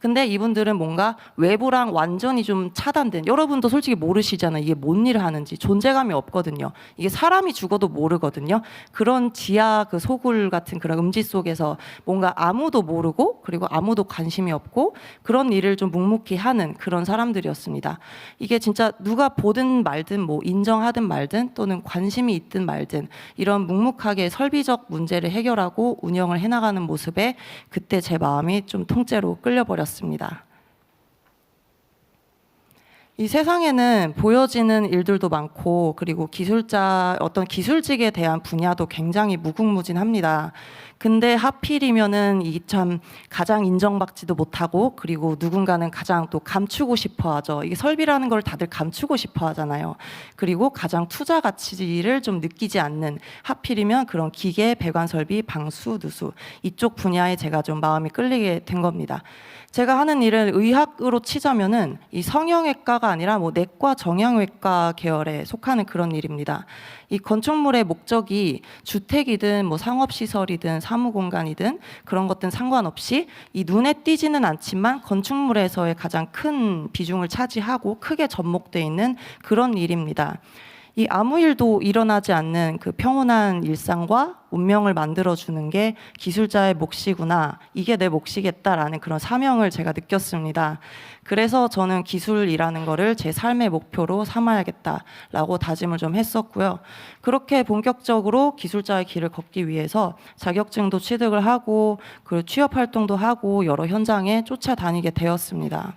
근데 이분들은 뭔가 외부랑 완전히 좀 차단된, 여러분도 솔직히 모르시잖아요. 이게 뭔 일을 하는지 존재감이 없거든요. 이게 사람이 죽어도 모르거든요. 그런 지하 그 소굴 같은 그런 음지 속에서 뭔가 아무도 모르고 그리고 아무도 관심이 없고 그런 일을 좀 묵묵히 하는 그런 사람들이었습니다. 이게 진짜 누가 보든 말든 뭐 인정하든 말든 또는 관심이 있든 말든 이런 묵묵하게 설비적 문제를 해결하고 운영을 해나가는 모습에 그때 제 마음이 좀 통째로 끌려버렸습니다. 이 세상에는 보여지는 일들도 많고 그리고 어떤 기술직에 대한 분야도 굉장히 무궁무진합니다. 근데 하필이면은 이 참 가장 인정받지도 못하고 그리고 누군가는 가장 또 감추고 싶어 하죠. 이게 설비라는 걸 다들 감추고 싶어 하잖아요. 그리고 가장 투자 가치를 좀 느끼지 않는 하필이면 그런 기계, 배관 설비, 방수, 누수 이쪽 분야에 제가 좀 마음이 끌리게 된 겁니다. 제가 하는 일은 의학으로 치자면은 이 성형외과가 아니라 뭐 내과 정형외과 계열에 속하는 그런 일입니다. 이 건축물의 목적이 주택이든 뭐 상업시설이든 사무공간이든 그런 것들은 상관없이 이 눈에 띄지는 않지만 건축물에서의 가장 큰 비중을 차지하고 크게 접목되어 있는 그런 일입니다. 이 아무 일도 일어나지 않는 그 평온한 일상과 운명을 만들어주는 게 기술자의 몫이구나. 이게 내 몫이겠다라는 그런 사명을 제가 느꼈습니다. 그래서 저는 기술이라는 거를 제 삶의 목표로 삼아야겠다라고 다짐을 좀 했었고요. 그렇게 본격적으로 기술자의 길을 걷기 위해서 자격증도 취득을 하고 그리고 취업 활동도 하고 여러 현장에 쫓아다니게 되었습니다.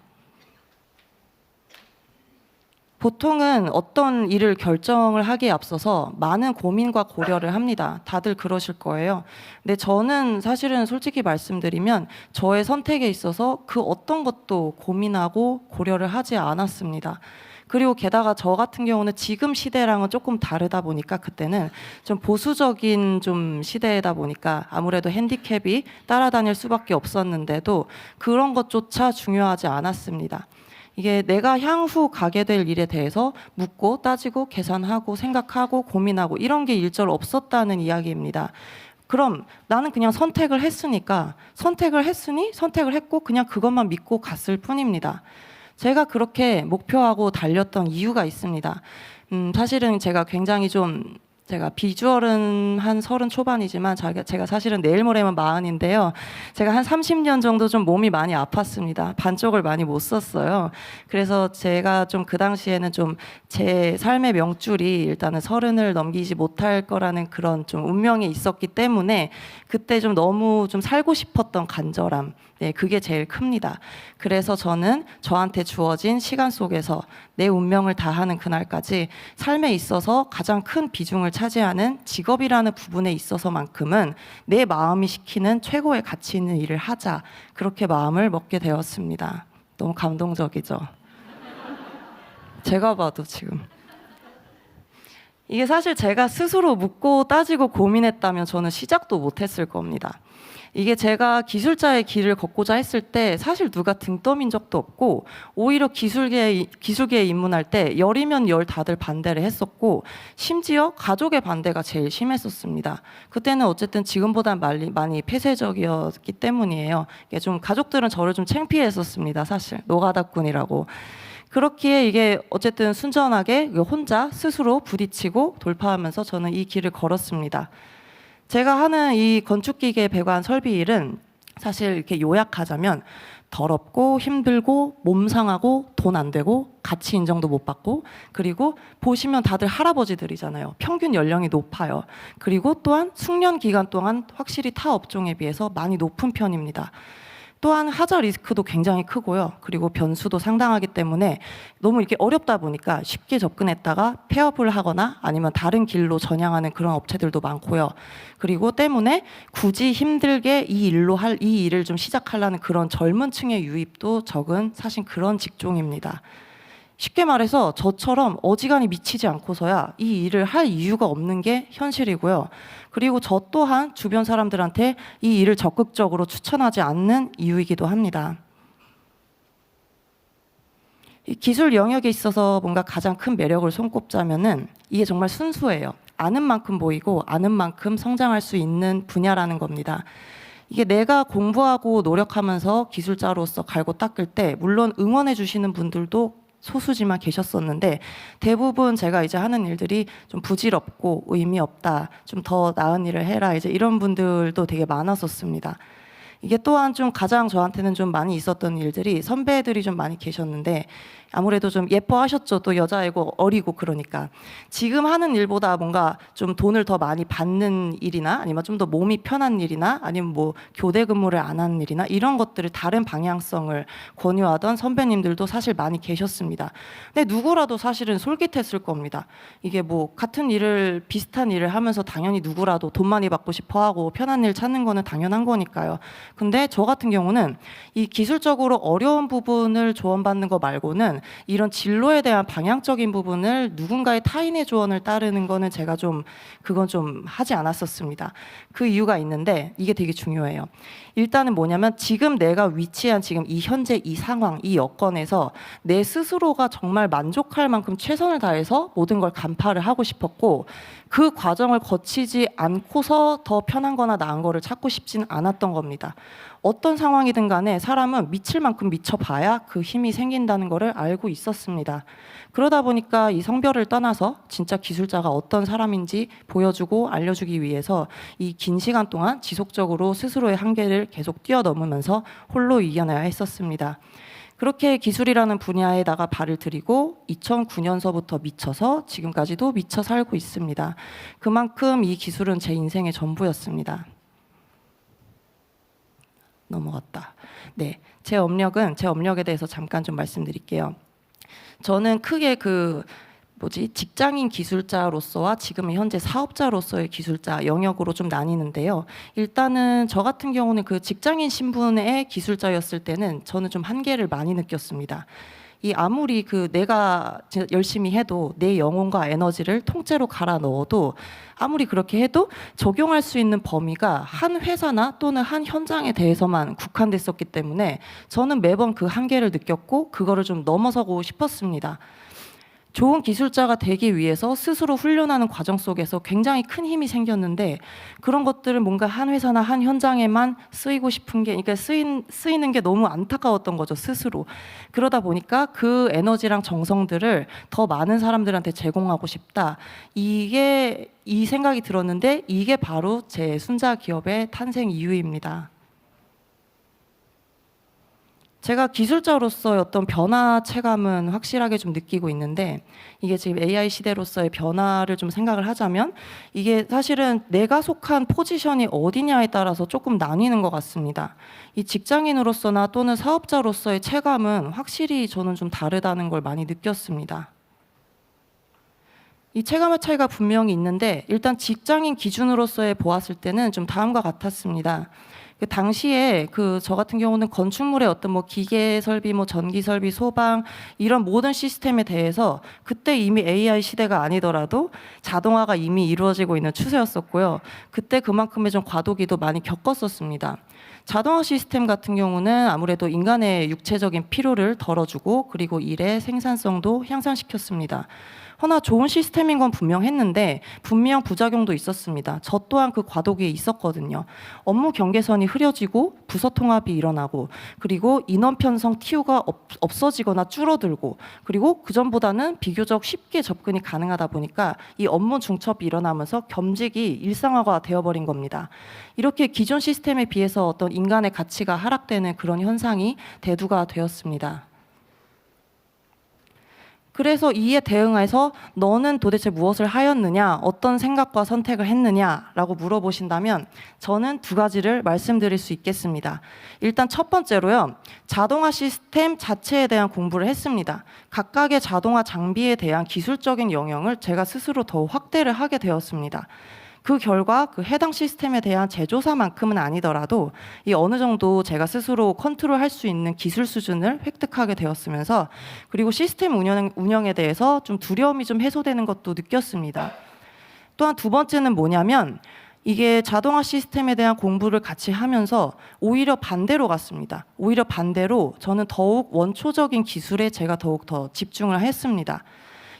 보통은 어떤 일을 결정을 하기에 앞서서 많은 고민과 고려를 합니다. 다들 그러실 거예요. 근데 저는 사실은 솔직히 말씀드리면 저의 선택에 있어서 그 어떤 것도 고민하고 고려를 하지 않았습니다. 그리고 게다가 저 같은 경우는 지금 시대랑은 조금 다르다 보니까 그때는 좀 보수적인 좀 시대이다 보니까 아무래도 핸디캡이 따라다닐 수밖에 없었는데도 그런 것조차 중요하지 않았습니다. 이게 내가 향후 가게 될 일에 대해서 묻고 따지고 계산하고 생각하고 고민하고 이런 게 일절 없었다는 이야기입니다. 그럼 나는 그냥 선택을 했으니 선택을 했고 그냥 그것만 믿고 갔을 뿐입니다. 제가 그렇게 목표하고 달렸던 이유가 있습니다. 사실은 제가 굉장히 제가 비주얼은 한 30 초반이지만 제가 사실은 내일 모레면 40인데요. 제가 한 30년 정도 좀 몸이 많이 아팠습니다. 반쪽을 많이 못 썼어요. 그래서 제가 좀 그 당시에는 좀 제 삶의 명줄이 일단은 30을 넘기지 못할 거라는 그런 좀 운명이 있었기 때문에 그때 좀 너무 좀 살고 싶었던 간절함, 네, 그게 제일 큽니다. 그래서 저는 저한테 주어진 시간 속에서 내 운명을 다하는 그날까지 삶에 있어서 가장 큰 비중을 차지하는 직업이라는 부분에 있어서만큼은 내 마음이 시키는 최고의 가치 있는 일을 하자, 그렇게 마음을 먹게 되었습니다. 너무 감동적이죠? 제가 봐도 지금 이게 사실 제가 스스로 묻고 따지고 고민했다면 저는 시작도 못했을 겁니다. 이게 제가 기술자의 길을 걷고자 했을 때 사실 누가 등 떠민 적도 없고 오히려 기술계에 입문할 때 열이면 열 다들 반대를 했었고 심지어 가족의 반대가 제일 심했었습니다. 그때는 어쨌든 지금보다 많이 폐쇄적이었기 때문이에요. 이게 좀 가족들은 저를 좀 창피했었습니다. 사실 노가다꾼이라고. 그렇기에 이게 어쨌든 순전하게 혼자 스스로 부딪히고 돌파하면서 저는 이 길을 걸었습니다. 제가 하는 이 건축기계 배관 설비 일은 사실 이렇게 요약하자면 더럽고 힘들고 몸 상하고 돈 안 되고 가치 인정도 못 받고 그리고 보시면 다들 할아버지들이잖아요. 평균 연령이 높아요. 그리고 또한 숙련 기간 동안 확실히 타 업종에 비해서 많이 높은 편입니다. 또한 하자 리스크도 굉장히 크고요. 그리고 변수도 상당하기 때문에 너무 이렇게 어렵다 보니까 쉽게 접근했다가 폐업을 하거나 아니면 다른 길로 전향하는 그런 업체들도 많고요. 그리고 때문에 굳이 힘들게 이 일을 좀 시작하려는 그런 젊은 층의 유입도 적은 사실 그런 직종입니다. 쉽게 말해서 저처럼 어지간히 미치지 않고서야 이 일을 할 이유가 없는 게 현실이고요. 그리고 저 또한 주변 사람들한테 이 일을 적극적으로 추천하지 않는 이유이기도 합니다. 이 기술 영역에 있어서 뭔가 가장 큰 매력을 손꼽자면은 이게 정말 순수해요. 아는 만큼 보이고 아는 만큼 성장할 수 있는 분야라는 겁니다. 이게 내가 공부하고 노력하면서 기술자로서 갈고 닦을 때 물론 응원해 주시는 분들도 소수지만 계셨었는데 대부분 제가 이제 하는 일들이 좀 부질없고 의미 없다, 좀 더 나은 일을 해라 이제 이런 분들도 되게 많았었습니다. 이게 또한 좀 가장 저한테는 좀 많이 있었던 일들이 선배들이 좀 많이 계셨는데 아무래도 좀 예뻐하셨죠. 또 여자이고 어리고 그러니까. 지금 하는 일보다 뭔가 좀 돈을 더 많이 받는 일이나 아니면 좀 더 몸이 편한 일이나 아니면 뭐 교대 근무를 안 하는 일이나 이런 것들을 다른 방향성을 권유하던 선배님들도 사실 많이 계셨습니다. 근데 누구라도 사실은 솔깃했을 겁니다. 이게 뭐 같은 일을 비슷한 일을 하면서 당연히 누구라도 돈 많이 받고 싶어 하고 편한 일 찾는 거는 당연한 거니까요. 근데 저 같은 경우는 이 기술적으로 어려운 부분을 조언받는 거 말고는 이런 진로에 대한 방향적인 부분을 누군가의 타인의 조언을 따르는 거는 제가 좀 그건 좀 하지 않았었습니다. 그 이유가 있는데 이게 되게 중요해요. 일단은 뭐냐면 지금 내가 위치한 지금 이 현재 이 상황, 이 여건에서 내 스스로가 정말 만족할 만큼 최선을 다해서 모든 걸 간파를 하고 싶었고 그 과정을 거치지 않고서 더 편한 거나 나은 거를 찾고 싶지는 않았던 겁니다. 어떤 상황이든 간에 사람은 미칠 만큼 미쳐봐야 그 힘이 생긴다는 거를 알고 있었습니다. 그러다 보니까 이 성별을 떠나서 진짜 기술자가 어떤 사람인지 보여주고 알려주기 위해서 이 긴 시간 동안 지속적으로 스스로의 한계를 계속 뛰어넘으면서 홀로 이겨내야 했었습니다. 그렇게 기술이라는 분야에다가 발을 들이고 2009년서부터 미쳐서 지금까지도 미쳐 살고 있습니다. 그만큼 이 기술은 제 인생의 전부였습니다. 넘어갔다. 네, 제 업력에 대해서 잠깐 좀 말씀드릴게요. 저는 크게 직장인 기술자로서와 지금 현재 사업자로서의 기술자 영역으로 좀 나뉘는데요. 일단은 저 같은 경우는 그 직장인 신분의 기술자였을 때는 저는 좀 한계를 많이 느꼈습니다. 이 아무리 내가 열심히 해도 내 영혼과 에너지를 통째로 갈아 넣어도 아무리 그렇게 해도 적용할 수 있는 범위가 한 회사나 또는 한 현장에 대해서만 국한됐었기 때문에 저는 매번 그 한계를 느꼈고 그거를 좀 넘어서고 싶었습니다. 좋은 기술자가 되기 위해서 스스로 훈련하는 과정 속에서 굉장히 큰 힘이 생겼는데 그런 것들을 뭔가 한 회사나 한 현장에만 쓰이고 싶은 게 그러니까 쓰이는 게 너무 안타까웠던 거죠, 스스로. 그러다 보니까 그 에너지랑 정성들을 더 많은 사람들한테 제공하고 싶다. 이 생각이 들었는데 이게 바로 제 순자 기업의 탄생 이유입니다. 제가 기술자로서의 어떤 변화 체감은 확실하게 좀 느끼고 있는데 이게 지금 AI 시대로서의 변화를 좀 생각을 하자면 이게 사실은 내가 속한 포지션이 어디냐에 따라서 조금 나뉘는 것 같습니다. 이 직장인으로서나 또는 사업자로서의 체감은 확실히 저는 좀 다르다는 걸 많이 느꼈습니다. 이 체감의 차이가 분명히 있는데 일단 직장인 기준으로서의 보았을 때는 좀 다음과 같았습니다. 그 당시에 저 같은 경우는 건축물의 어떤 기계 설비, 전기 설비, 소방 이런 모든 시스템에 대해서 그때 이미 AI 시대가 아니더라도 자동화가 이미 이루어지고 있는 추세였었고요. 그때 그만큼의 좀 과도기도 많이 겪었었습니다. 자동화 시스템 같은 경우는 아무래도 인간의 육체적인 피로를 덜어주고 그리고 일의 생산성도 향상시켰습니다. 허나 좋은 시스템인 건 분명했는데 분명 부작용도 있었습니다. 저 또한 그 과도기에 있었거든요. 업무 경계선이 흐려지고 부서 통합이 일어나고 그리고 인원 편성 TU가 없어지거나 줄어들고 그리고 그전보다는 비교적 쉽게 접근이 가능하다 보니까 이 업무 중첩이 일어나면서 겸직이 일상화가 되어버린 겁니다. 이렇게 기존 시스템에 비해서 어떤 인간의 가치가 하락되는 그런 현상이 대두가 되었습니다. 그래서 이에 대응해서 너는 도대체 무엇을 하였느냐, 어떤 생각과 선택을 했느냐라고 물어보신다면 저는 두 가지를 말씀드릴 수 있겠습니다. 일단 첫 번째로요. 자동화 시스템 자체에 대한 공부를 했습니다. 각각의 자동화 장비에 대한 기술적인 영역을 제가 스스로 더 확대를 하게 되었습니다. 그 결과 그 해당 시스템에 대한 제조사만큼은 아니더라도 이 어느 정도 제가 스스로 컨트롤할 수 있는 기술 수준을 획득하게 되었으면서 그리고 시스템 운영에 대해서 좀 두려움이 좀 해소되는 것도 느꼈습니다. 또한 두 번째는 뭐냐면 이게 자동화 시스템에 대한 공부를 같이 하면서 오히려 반대로 갔습니다. 오히려 반대로 저는 더욱 원초적인 기술에 제가 더욱 더 집중을 했습니다.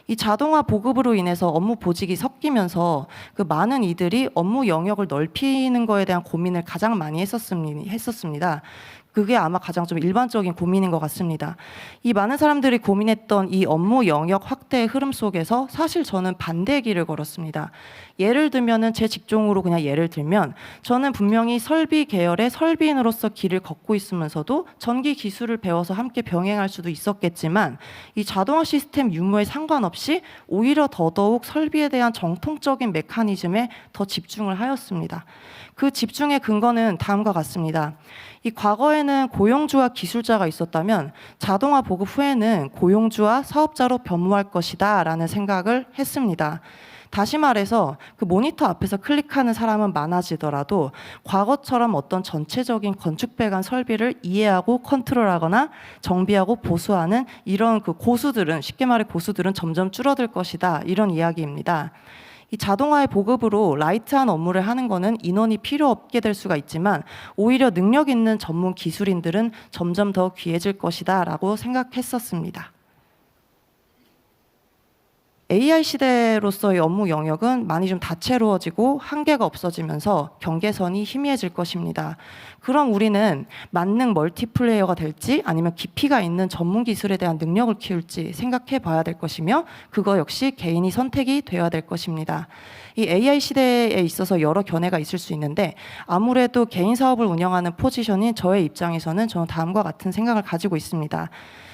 이 자동화 보급으로 인해서 업무 보직이 섞이면서 그 많은 이들이 업무 영역을 넓히는 거에 대한 고민을 가장 많이 했었습니다. 그게 아마 가장 좀 일반적인 고민인 것 같습니다. 이 많은 사람들이 고민했던 이 업무 영역 확대의 흐름 속에서 사실 저는 반대의 길을 걸었습니다. 예를 들면은 제 직종으로 그냥 예를 들면 저는 분명히 설비 계열의 설비인으로서 길을 걷고 있으면서도 전기 기술을 배워서 함께 병행할 수도 있었겠지만 이 자동화 시스템 유무에 상관없이 오히려 더더욱 설비에 대한 정통적인 메커니즘에 더 집중을 하였습니다. 그 집중의 근거는 다음과 같습니다. 이 과거에는 고용주와 기술자가 있었다면 자동화 보급 후에는 고용주와 사업자로 변모할 것이다 라는 생각을 했습니다. 다시 말해서 그 모니터 앞에서 클릭하는 사람은 많아지더라도 과거처럼 어떤 전체적인 건축 배관 설비를 이해하고 컨트롤하거나 정비하고 보수하는 이런 그 고수들은, 쉽게 말해 고수들은 점점 줄어들 것이다, 이런 이야기입니다. 이 자동화의 보급으로 라이트한 업무를 하는 거는 인원이 필요 없게 될 수가 있지만 오히려 능력 있는 전문 기술인들은 점점 더 귀해질 것이다 라고 생각했었습니다. AI 시대로서의 업무 영역은 많이 좀 다채로워지고 한계가 없어지면서 경계선이 희미해질 것입니다. 그럼 우리는 만능 멀티플레이어가 될지 아니면 깊이가 있는 전문 기술에 대한 능력을 키울지 생각해 봐야 될 것이며 그거 역시 개인이 선택이 되어야 될 것입니다. 이 AI 시대에 있어서 여러 견해가 있을 수 있는데 아무래도 개인 사업을 운영하는 포지션인 저의 입장에서는 저는 다음과 같은 생각을 가지고 있습니다.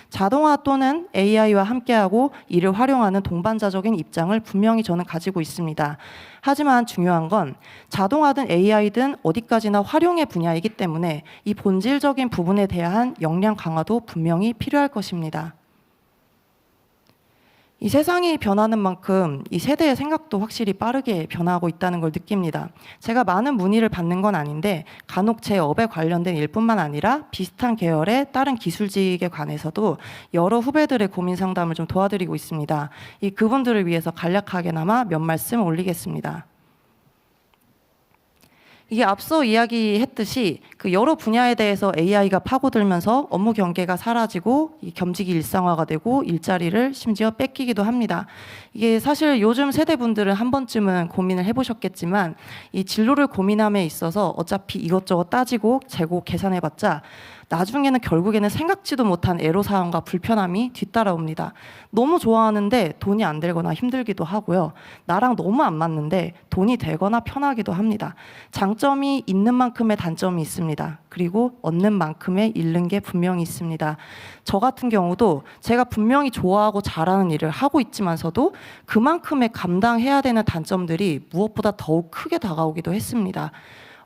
자동화 또는 AI와 함께하고 이를 활용하는 동반자적인 입장을 분명히 저는 가지고 있습니다. 하지만 중요한 건 자동화든 AI든 어디까지나 활용의 분야이기 때문에 이 본질적인 부분에 대한 역량 강화도 분명히 필요할 것입니다. 이 세상이 변하는 만큼 이 세대의 생각도 확실히 빠르게 변화하고 있다는 걸 느낍니다. 제가 많은 문의를 받는 건 아닌데 간혹 제 업에 관련된 일뿐만 아니라 비슷한 계열의 다른 기술직에 관해서도 여러 후배들의 고민 상담을 좀 도와드리고 있습니다. 이 그분들을 위해서 간략하게나마 몇 말씀 올리겠습니다. 이게 앞서 이야기했듯이 그 여러 분야에 대해서 AI가 파고들면서 업무 경계가 사라지고 이 겸직이 일상화가 되고 일자리를 심지어 뺏기기도 합니다. 이게 사실 요즘 세대분들은 한 번쯤은 고민을 해보셨겠지만 이 진로를 고민함에 있어서 어차피 이것저것 따지고 재고 계산해봤자 나중에는 결국에는 생각지도 못한 애로사항과 불편함이 뒤따라옵니다. 너무 좋아하는데 돈이 안 들거나 힘들기도 하고요. 나랑 너무 안 맞는데 돈이 되거나 편하기도 합니다. 장점이 있는 만큼의 단점이 있습니다. 그리고 얻는 만큼의 잃는 게 분명히 있습니다. 저 같은 경우도 제가 분명히 좋아하고 잘하는 일을 하고 있지만서도 그만큼의 감당해야 되는 단점들이 무엇보다 더욱 크게 다가오기도 했습니다.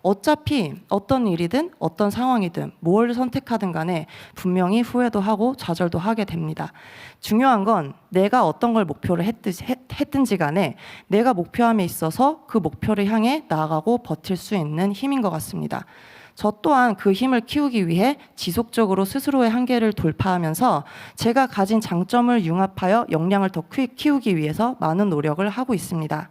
어차피 어떤 일이든 어떤 상황이든 뭘 선택하든 간에 분명히 후회도 하고 좌절도 하게 됩니다. 중요한 건 내가 어떤 걸 목표를 했든지 간에 내가 목표함에 있어서 그 목표를 향해 나아가고 버틸 수 있는 힘인 것 같습니다. 저 또한 그 힘을 키우기 위해 지속적으로 스스로의 한계를 돌파하면서 제가 가진 장점을 융합하여 역량을 더 키우기 위해서 많은 노력을 하고 있습니다.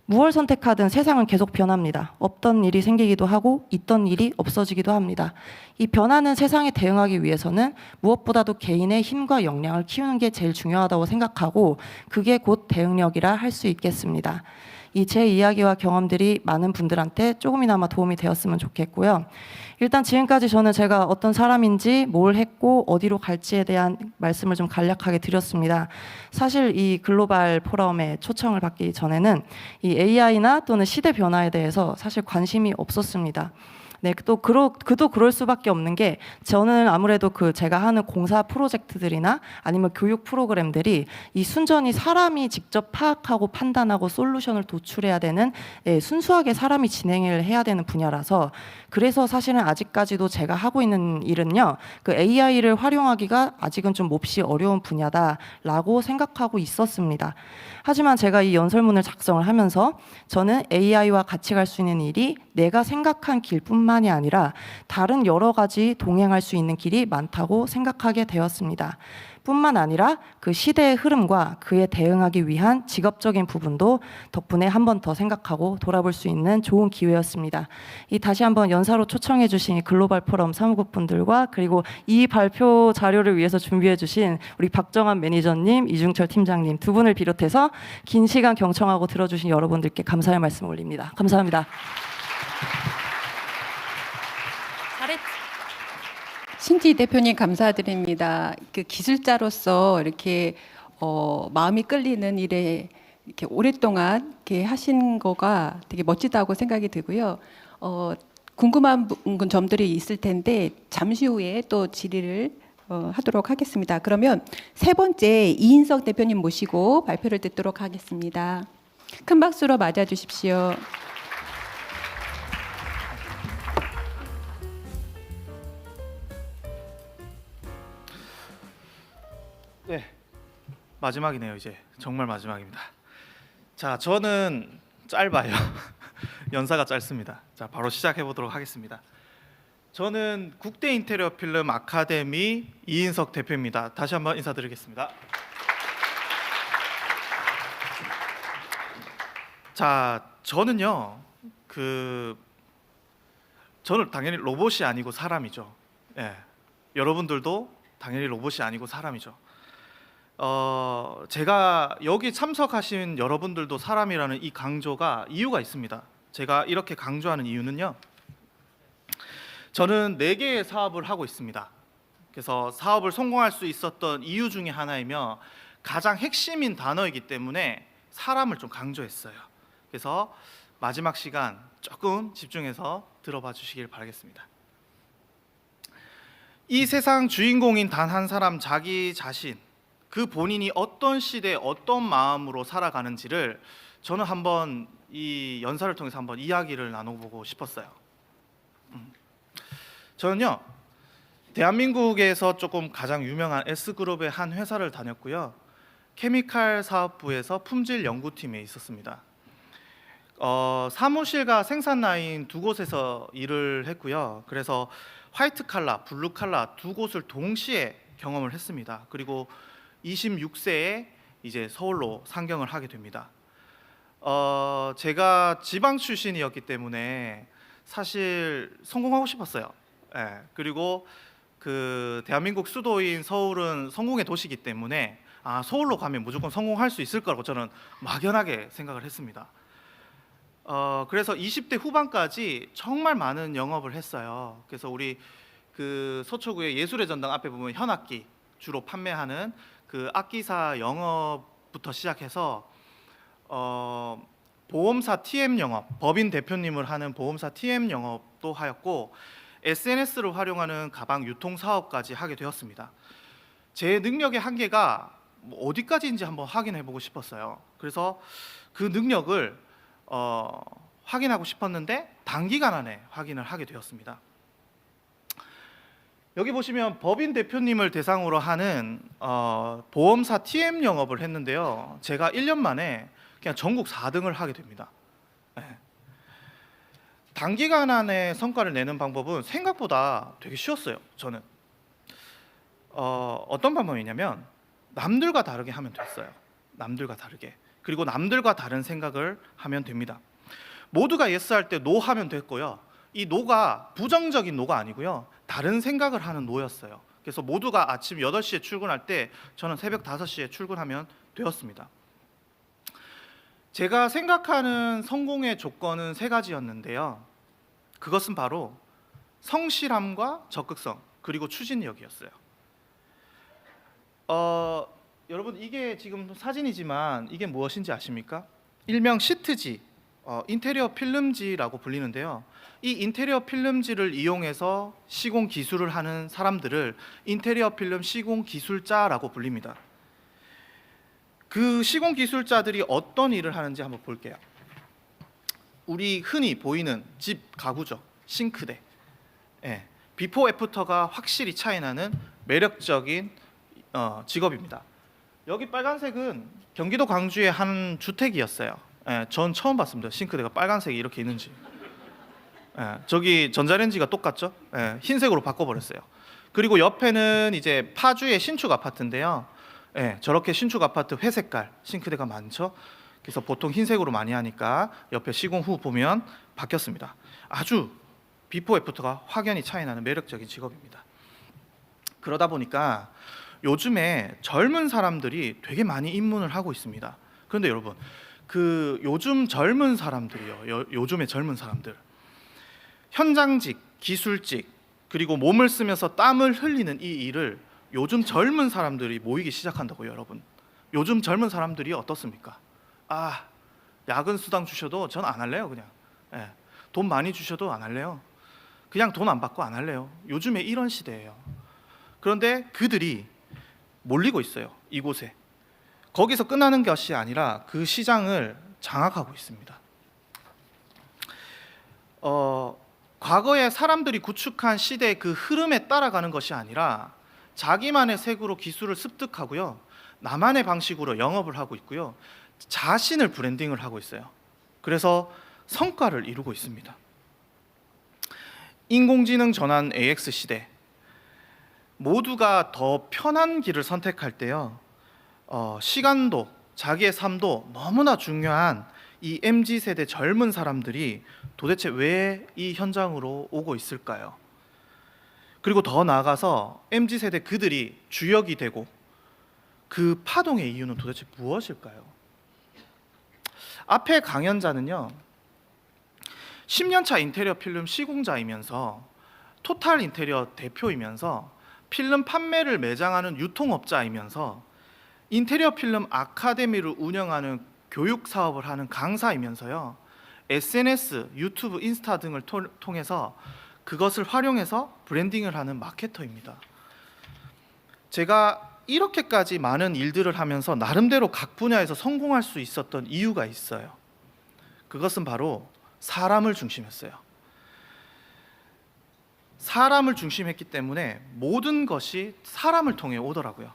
무엇을 선택하든 세상은 계속 변합니다. 없던 일이 생기기도 하고 있던 일이 없어지기도 합니다. 이 변하는 세상에 대응하기 위해서는 무엇보다도 개인의 힘과 역량을 키우는 게 제일 중요하다고 생각하고 그게 곧 대응력이라 할 수 있겠습니다. 이 제 이야기와 경험들이 많은 분들한테 조금이나마 도움이 되었으면 좋겠고요. 일단 지금까지 저는 제가 어떤 사람인지 뭘 했고 어디로 갈지에 대한 말씀을 좀 간략하게 드렸습니다. 사실 이 글로벌 포럼에 초청을 받기 전에는 이 AI나 또는 시대 변화에 대해서 사실 관심이 없었습니다. 네, 그도 그럴 수밖에 없는 게 저는 아무래도 그 제가 하는 공사 프로젝트들이나 아니면 교육 프로그램들이 이 순전히 사람이 직접 파악하고 판단하고 솔루션을 도출해야 되는 순수하게 사람이 진행을 해야 되는 분야라서 그래서 사실은 아직까지도 제가 하고 있는 일은요, 그 AI를 활용하기가 아직은 좀 몹시 어려운 분야다라고 생각하고 있었습니다. 하지만 제가 이 연설문을 작성을 하면서 저는 AI와 같이 갈 수 있는 일이 내가 생각한 길뿐만이 아니라 다른 여러 가지 동행할 수 있는 길이 많다고 생각하게 되었습니다. 뿐만 아니라 그 시대의 흐름과 그에 대응하기 위한 직업적인 부분도 덕분에 한 번 더 생각하고 돌아볼 수 있는 좋은 기회였습니다. 다시 한번 연사로 초청해 주신 글로벌 포럼 사무국 분들과 그리고 이 발표 자료를 위해서 준비해 주신 우리 박정환 매니저님, 이중철 팀장님 두 분을 비롯해서 긴 시간 경청하고 들어주신 여러분들께 감사의 말씀 올립니다. 감사합니다. 잘했지. 신지 대표님 감사드립니다. 그 기술자로서 이렇게 마음이 끌리는 일에 이렇게 오랫동안 이렇게 하신 거가 되게 멋지다고 생각이 들고요. 궁금한 점들이 있을 텐데 잠시 후에 또 질의를 하도록 하겠습니다. 그러면 세 번째 이인석 대표님 모시고 발표를 듣도록 하겠습니다. 큰 박수로 맞아 주십시오. 네, 마지막이네요. 이제 정말 마지막입니다. 자, 저는 짧아요. 연사가 짧습니다. 자, 바로 시작해 보도록 하겠습니다. 저는 국대 인테리어 필름 아카데미 이인석 대표입니다. 다시 한번 인사드리겠습니다. 자, 저는요, 저는 당연히 로봇이 아니고 사람이죠. 예, 여러분들도 당연히 로봇이 아니고 사람이죠. 제가 여기 참석하신 여러분들도 사람이라는 이 강조가 이유가 있습니다. 제가 이렇게 강조하는 이유는요, 저는 4개의 사업을 하고 있습니다. 그래서 사업을 성공할 수 있었던 이유 중에 하나이며 가장 핵심인 단어이기 때문에 사람을 좀 강조했어요. 그래서 마지막 시간 조금 집중해서 들어봐 주시길 바라겠습니다. 이 세상 주인공인 단 한 사람, 자기 자신, 그 본인이 어떤 시대에 어떤 마음으로 살아가는지를 저는 한번 이 연사를 통해서 한번 이야기를 나눠보고 싶었어요. 저는요, 대한민국에서 조금 가장 유명한 S그룹의 한 회사를 다녔고요, 케미칼 사업부에서 품질 연구팀에 있었습니다. 사무실과 생산 라인 두 곳에서 일을 했고요. 그래서 화이트 칼라, 블루 칼라 두 곳을 동시에 경험을 했습니다. 그리고 26세에 이제 서울로 상경을 하게 됩니다. 제가 지방 출신이었기 때문에 사실 성공하고 싶었어요. 예, 그리고 그 대한민국 수도인 서울은 성공의 도시이기 때문에 서울로 가면 무조건 성공할 수 있을 거라고 저는 막연하게 생각을 했습니다. 그래서 20대 후반까지 정말 많은 영업을 했어요. 그래서 우리 그 서초구의 예술의 전당 앞에 보면 현악기 주로 판매하는 그 악기사 영업부터 시작해서 보험사 TM 영업, 법인 대표님을 하는 보험사 TM 영업도 하였고 SNS를 활용하는 가방 유통 사업까지 하게 되었습니다. 제 능력의 한계가 어디까지인지 한번 확인해 보고 싶었어요. 그래서 그 능력을 확인하고 싶었는데 단기간 안에 확인을 하게 되었습니다. 여기 보시면 법인 대표님을 대상으로 하는 보험사 TM 영업을 했는데요, 제가 1년 만에 그냥 전국 4등을 하게 됩니다. 네. 단기간 안에 성과를 내는 방법은 생각보다 되게 쉬웠어요. 저는 어떤 방법이냐면 남들과 다르게 하면 됐어요. 남들과 다르게. 그리고 남들과 다른 생각을 하면 됩니다. 모두가 예스 할 때 노 하면 됐고요, 이 노가 부정적인 노가 아니고요, 다른 생각을 하는 노였어요. 그래서 모두가 아침 8시에 출근할 때 저는 새벽 5시에 출근하면 되었습니다. 제가 생각하는 성공의 조건은 3가지였는데요. 그것은 바로 성실함과 적극성, 그리고 추진력이었어요. 여러분, 이게 지금 사진이지만 이게 무엇인지 아십니까? 일명 시트지, 인테리어 필름지라고 불리는데요. 이 인테리어 필름지를 이용해서 시공 기술을 하는 사람들을 인테리어 필름 시공 기술자라고 불립니다. 그 시공 기술자들이 어떤 일을 하는지 한번 볼게요. 우리 흔히 보이는 집 가구죠. 싱크대. 예, 비포 애프터가 확실히 차이나는 매력적인 직업입니다. 여기 빨간색은 경기도 광주의 한 주택이었어요. 예, 전 처음 봤습니다. 싱크대가 빨간색이 이렇게 있는지. 예, 저기 전자레인지가 똑같죠? 예, 흰색으로 바꿔버렸어요. 그리고 옆에는 이제 파주의 신축 아파트인데요. 예, 저렇게 신축 아파트 회색깔 싱크대가 많죠. 그래서 보통 흰색으로 많이 하니까 옆에 시공 후 보면 바뀌었습니다. 아주 비포 애프터가 확연히 차이나는 매력적인 직업입니다. 그러다 보니까 요즘에 젊은 사람들이 되게 많이 입문을 하고 있습니다. 그런데 여러분, 그 요즘 젊은 사람들이요, 요즘의 젊은 사람들, 현장직, 기술직, 그리고 몸을 쓰면서 땀을 흘리는 이 일을 요즘 젊은 사람들이 모이기 시작한다고요, 여러분. 요즘 젊은 사람들이 어떻습니까? 아, 야근 수당 주셔도 전 안 할래요, 그냥. 예, 돈 많이 주셔도 안 할래요. 그냥 돈 안 받고 안 할래요. 요즘에 이런 시대예요. 그런데 그들이 몰리고 있어요, 이곳에. 거기서 끝나는 것이 아니라 그 시장을 장악하고 있습니다. 과거에 사람들이 구축한 시대의 그 흐름에 따라가는 것이 아니라 자기만의 색으로 기술을 습득하고요, 나만의 방식으로 영업을 하고 있고요, 자신을 브랜딩을 하고 있어요. 그래서 성과를 이루고 있습니다. 인공지능 전환 AX 시대, 모두가 더 편한 길을 선택할 때요, 시간도 자기의 삶도 너무나 중요한 이 MZ세대 젊은 사람들이 도대체 왜 이 현장으로 오고 있을까요? 그리고 더 나아가서 MZ세대 그들이 주역이 되고 그 파동의 이유는 도대체 무엇일까요? 앞에 강연자는요, 10년차 인테리어 필름 시공자이면서 토탈 인테리어 대표이면서 필름 판매를 매장하는 유통업자이면서 인테리어 필름 아카데미를 운영하는 교육 사업을 하는 강사이면서요, SNS, 유튜브, 인스타 등을 통해서 그것을 활용해서 브랜딩을 하는 마케터입니다. 제가 이렇게까지 많은 일들을 하면서 나름대로 각 분야에서 성공할 수 있었던 이유가 있어요. 그것은 바로 사람을 중심했어요. 사람을 중심했기 때문에 모든 것이 사람을 통해 오더라고요.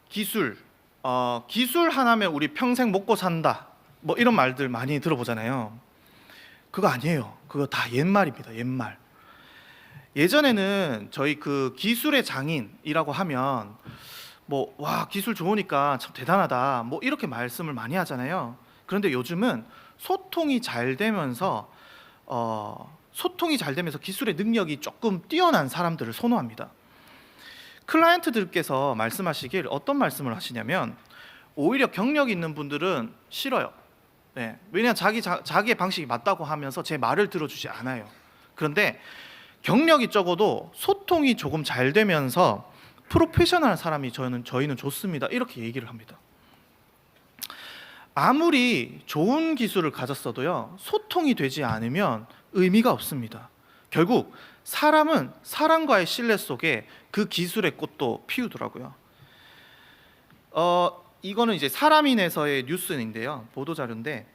기술 하나면 우리 평생 먹고 산다, 뭐 이런 말들 많이 들어보잖아요. 그거 아니에요. 그거 다 옛말입니다. 옛말. 예전에는 저희 그 기술의 장인이라고 하면 뭐 와, 기술 좋으니까 참 대단하다, 뭐 이렇게 말씀을 많이 하잖아요. 그런데 요즘은 소통이 잘 되면서 기술의 능력이 조금 뛰어난 사람들을 선호합니다. 클라이언트들께서 말씀하시길 어떤 말씀을 하시냐면, 오히려 경력 있는 분들은 싫어요. 네, 왜냐하면 자기의 방식이 맞다고 하면서 제 말을 들어주지 않아요. 그런데 경력이 적어도 소통이 조금 잘 되면서 프로페셔널한 사람이 저희는 좋습니다, 이렇게 얘기를 합니다. 아무리 좋은 기술을 가졌어도요, 소통이 되지 않으면 의미가 없습니다. 결국 사람은 사람과의 신뢰 속에 그 기술의 꽃도 피우더라고요. 이거는 이제 사람인에서의 뉴스인데요, 보도자료인데,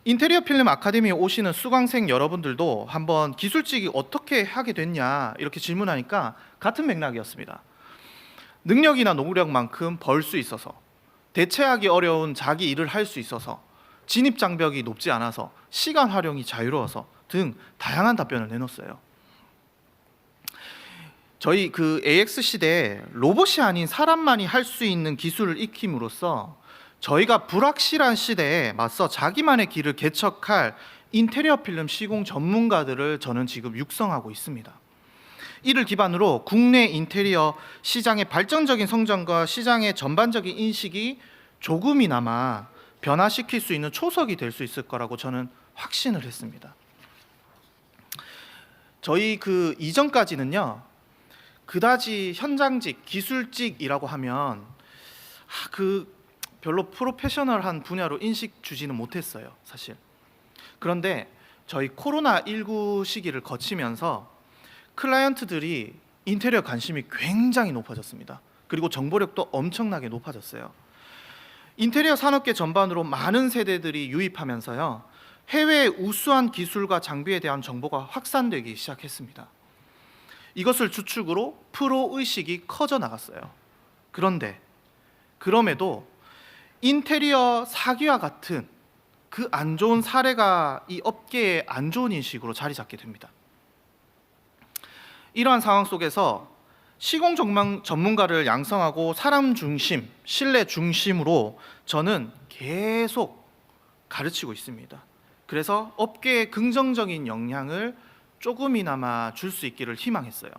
인테리어 필름 아카데미에 오시는 수강생 여러분들도 한번 기술직이 어떻게 하게 됐냐 이렇게 질문하니까 같은 맥락이었습니다. 능력이나 노력만큼 벌 수 있어서, 대체하기 어려운 자기 일을 할 수 있어서, 진입 장벽이 높지 않아서, 시간 활용이 자유로워서 등 다양한 답변을 내놓았어요. 저희 그 AX 시대에 로봇이 아닌 사람만이 할 수 있는 기술을 익힘으로써 저희가 불확실한 시대에 맞서 자기만의 길을 개척할 인테리어 필름 시공 전문가들을 저는 지금 육성하고 있습니다. 이를 기반으로 국내 인테리어 시장의 발전적인 성장과 시장의 전반적인 인식이 조금이나마 변화시킬 수 있는 초석이 될 수 있을 거라고 저는 확신을 했습니다. 저희 그 이전까지는요, 그다지 현장직, 기술직이라고 하면 별로 프로페셔널한 분야로 인식 주지는 못했어요, 사실. 그런데 저희 코로나19 시기를 거치면서 클라이언트들이 인테리어 관심이 굉장히 높아졌습니다. 그리고 정보력도 엄청나게 높아졌어요. 인테리어 산업계 전반으로 많은 세대들이 유입하면서요, 해외의 우수한 기술과 장비에 대한 정보가 확산되기 시작했습니다. 이것을 주축으로 프로 의식이 커져 나갔어요. 그럼에도 인테리어 사기와 같은 그 안 좋은 사례가 이 업계의 안 좋은 인식으로 자리 잡게 됩니다. 이러한 상황 속에서 시공 전문가를 양성하고 사람 중심, 신뢰 중심으로 저는 계속 가르치고 있습니다. 그래서 업계에 긍정적인 영향을 조금이나마 줄 수 있기를 희망했어요.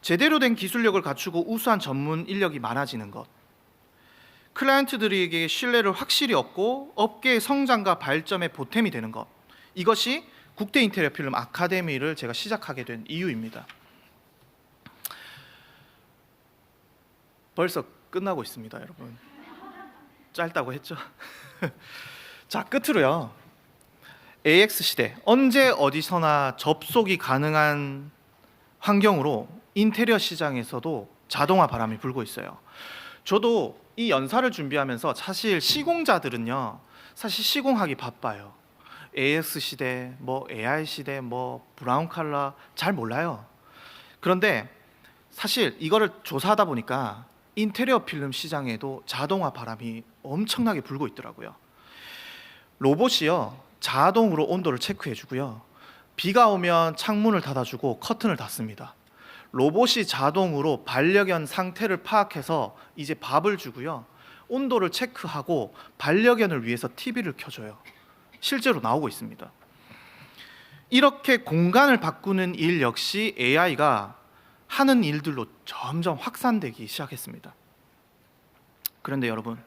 제대로 된 기술력을 갖추고 우수한 전문 인력이 많아지는 것, 클라이언트들에게 신뢰를 확실히 얻고 업계의 성장과 발전에 보탬이 되는 것, 이것이 국대 인테리어 필름 아카데미를 제가 시작하게 된 이유입니다. 벌써 끝나고 있습니다, 여러분. 짧다고 했죠? 자, 끝으로요. AX 시대, 언제 어디서나 접속이 가능한 환경으로 인테리어 시장에서도 자동화 바람이 불고 있어요. 저도 이 연사를 준비하면서 사실 시공자들은요, 사실 시공하기 바빠요. AX 시대, 뭐 AI 시대, 뭐 브라운 컬러 잘 몰라요. 그런데 사실 이거를 조사하다 보니까 인테리어 필름 시장에도 자동화 바람이 엄청나게 불고 있더라고요. 로봇이요, 자동으로 온도를 체크해 주고요. 비가 오면 창문을 닫아주고 커튼을 닫습니다. 로봇이 자동으로 반려견 상태를 파악해서 이제 밥을 주고요. 온도를 체크하고 반려견을 위해서 TV를 켜줘요. 실제로 나오고 있습니다. 이렇게 공간을 바꾸는 일 역시 AI가 하는 일들로 점점 확산되기 시작했습니다. 그런데 여러분,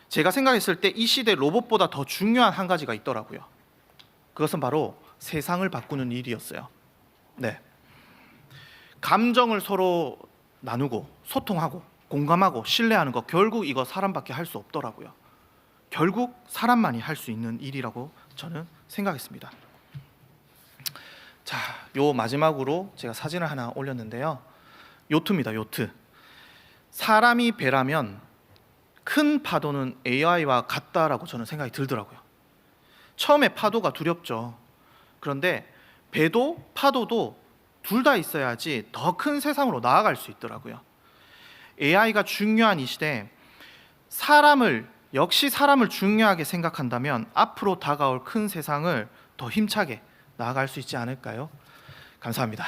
제가 생각했을 때 이 시대 로봇보다 더 중요한 한 가지가 있더라고요. 그것은 바로 세상을 바꾸는 일이었어요. 네. 감정을 서로 나누고 소통하고 공감하고 신뢰하는 거, 결국 이거 사람밖에 할 수 없더라고요. 결국 사람만이 할 수 있는 일이라고 저는 생각했습니다. 자, 요 마지막으로 제가 사진을 하나 올렸는데요. 요트입니다. 요트. 사람이 배라면 큰 파도는 AI와 같다라고 저는 생각이 들더라고요. 처음에 파도가 두렵죠. 그런데 배도 파도도 둘 다 있어야지 더 큰 세상으로 나아갈 수 있더라고요. AI가 중요한 이 시대에 역시 사람을 중요하게 생각한다면 앞으로 다가올 큰 세상을 더 힘차게 나아갈 수 있지 않을까요? 감사합니다.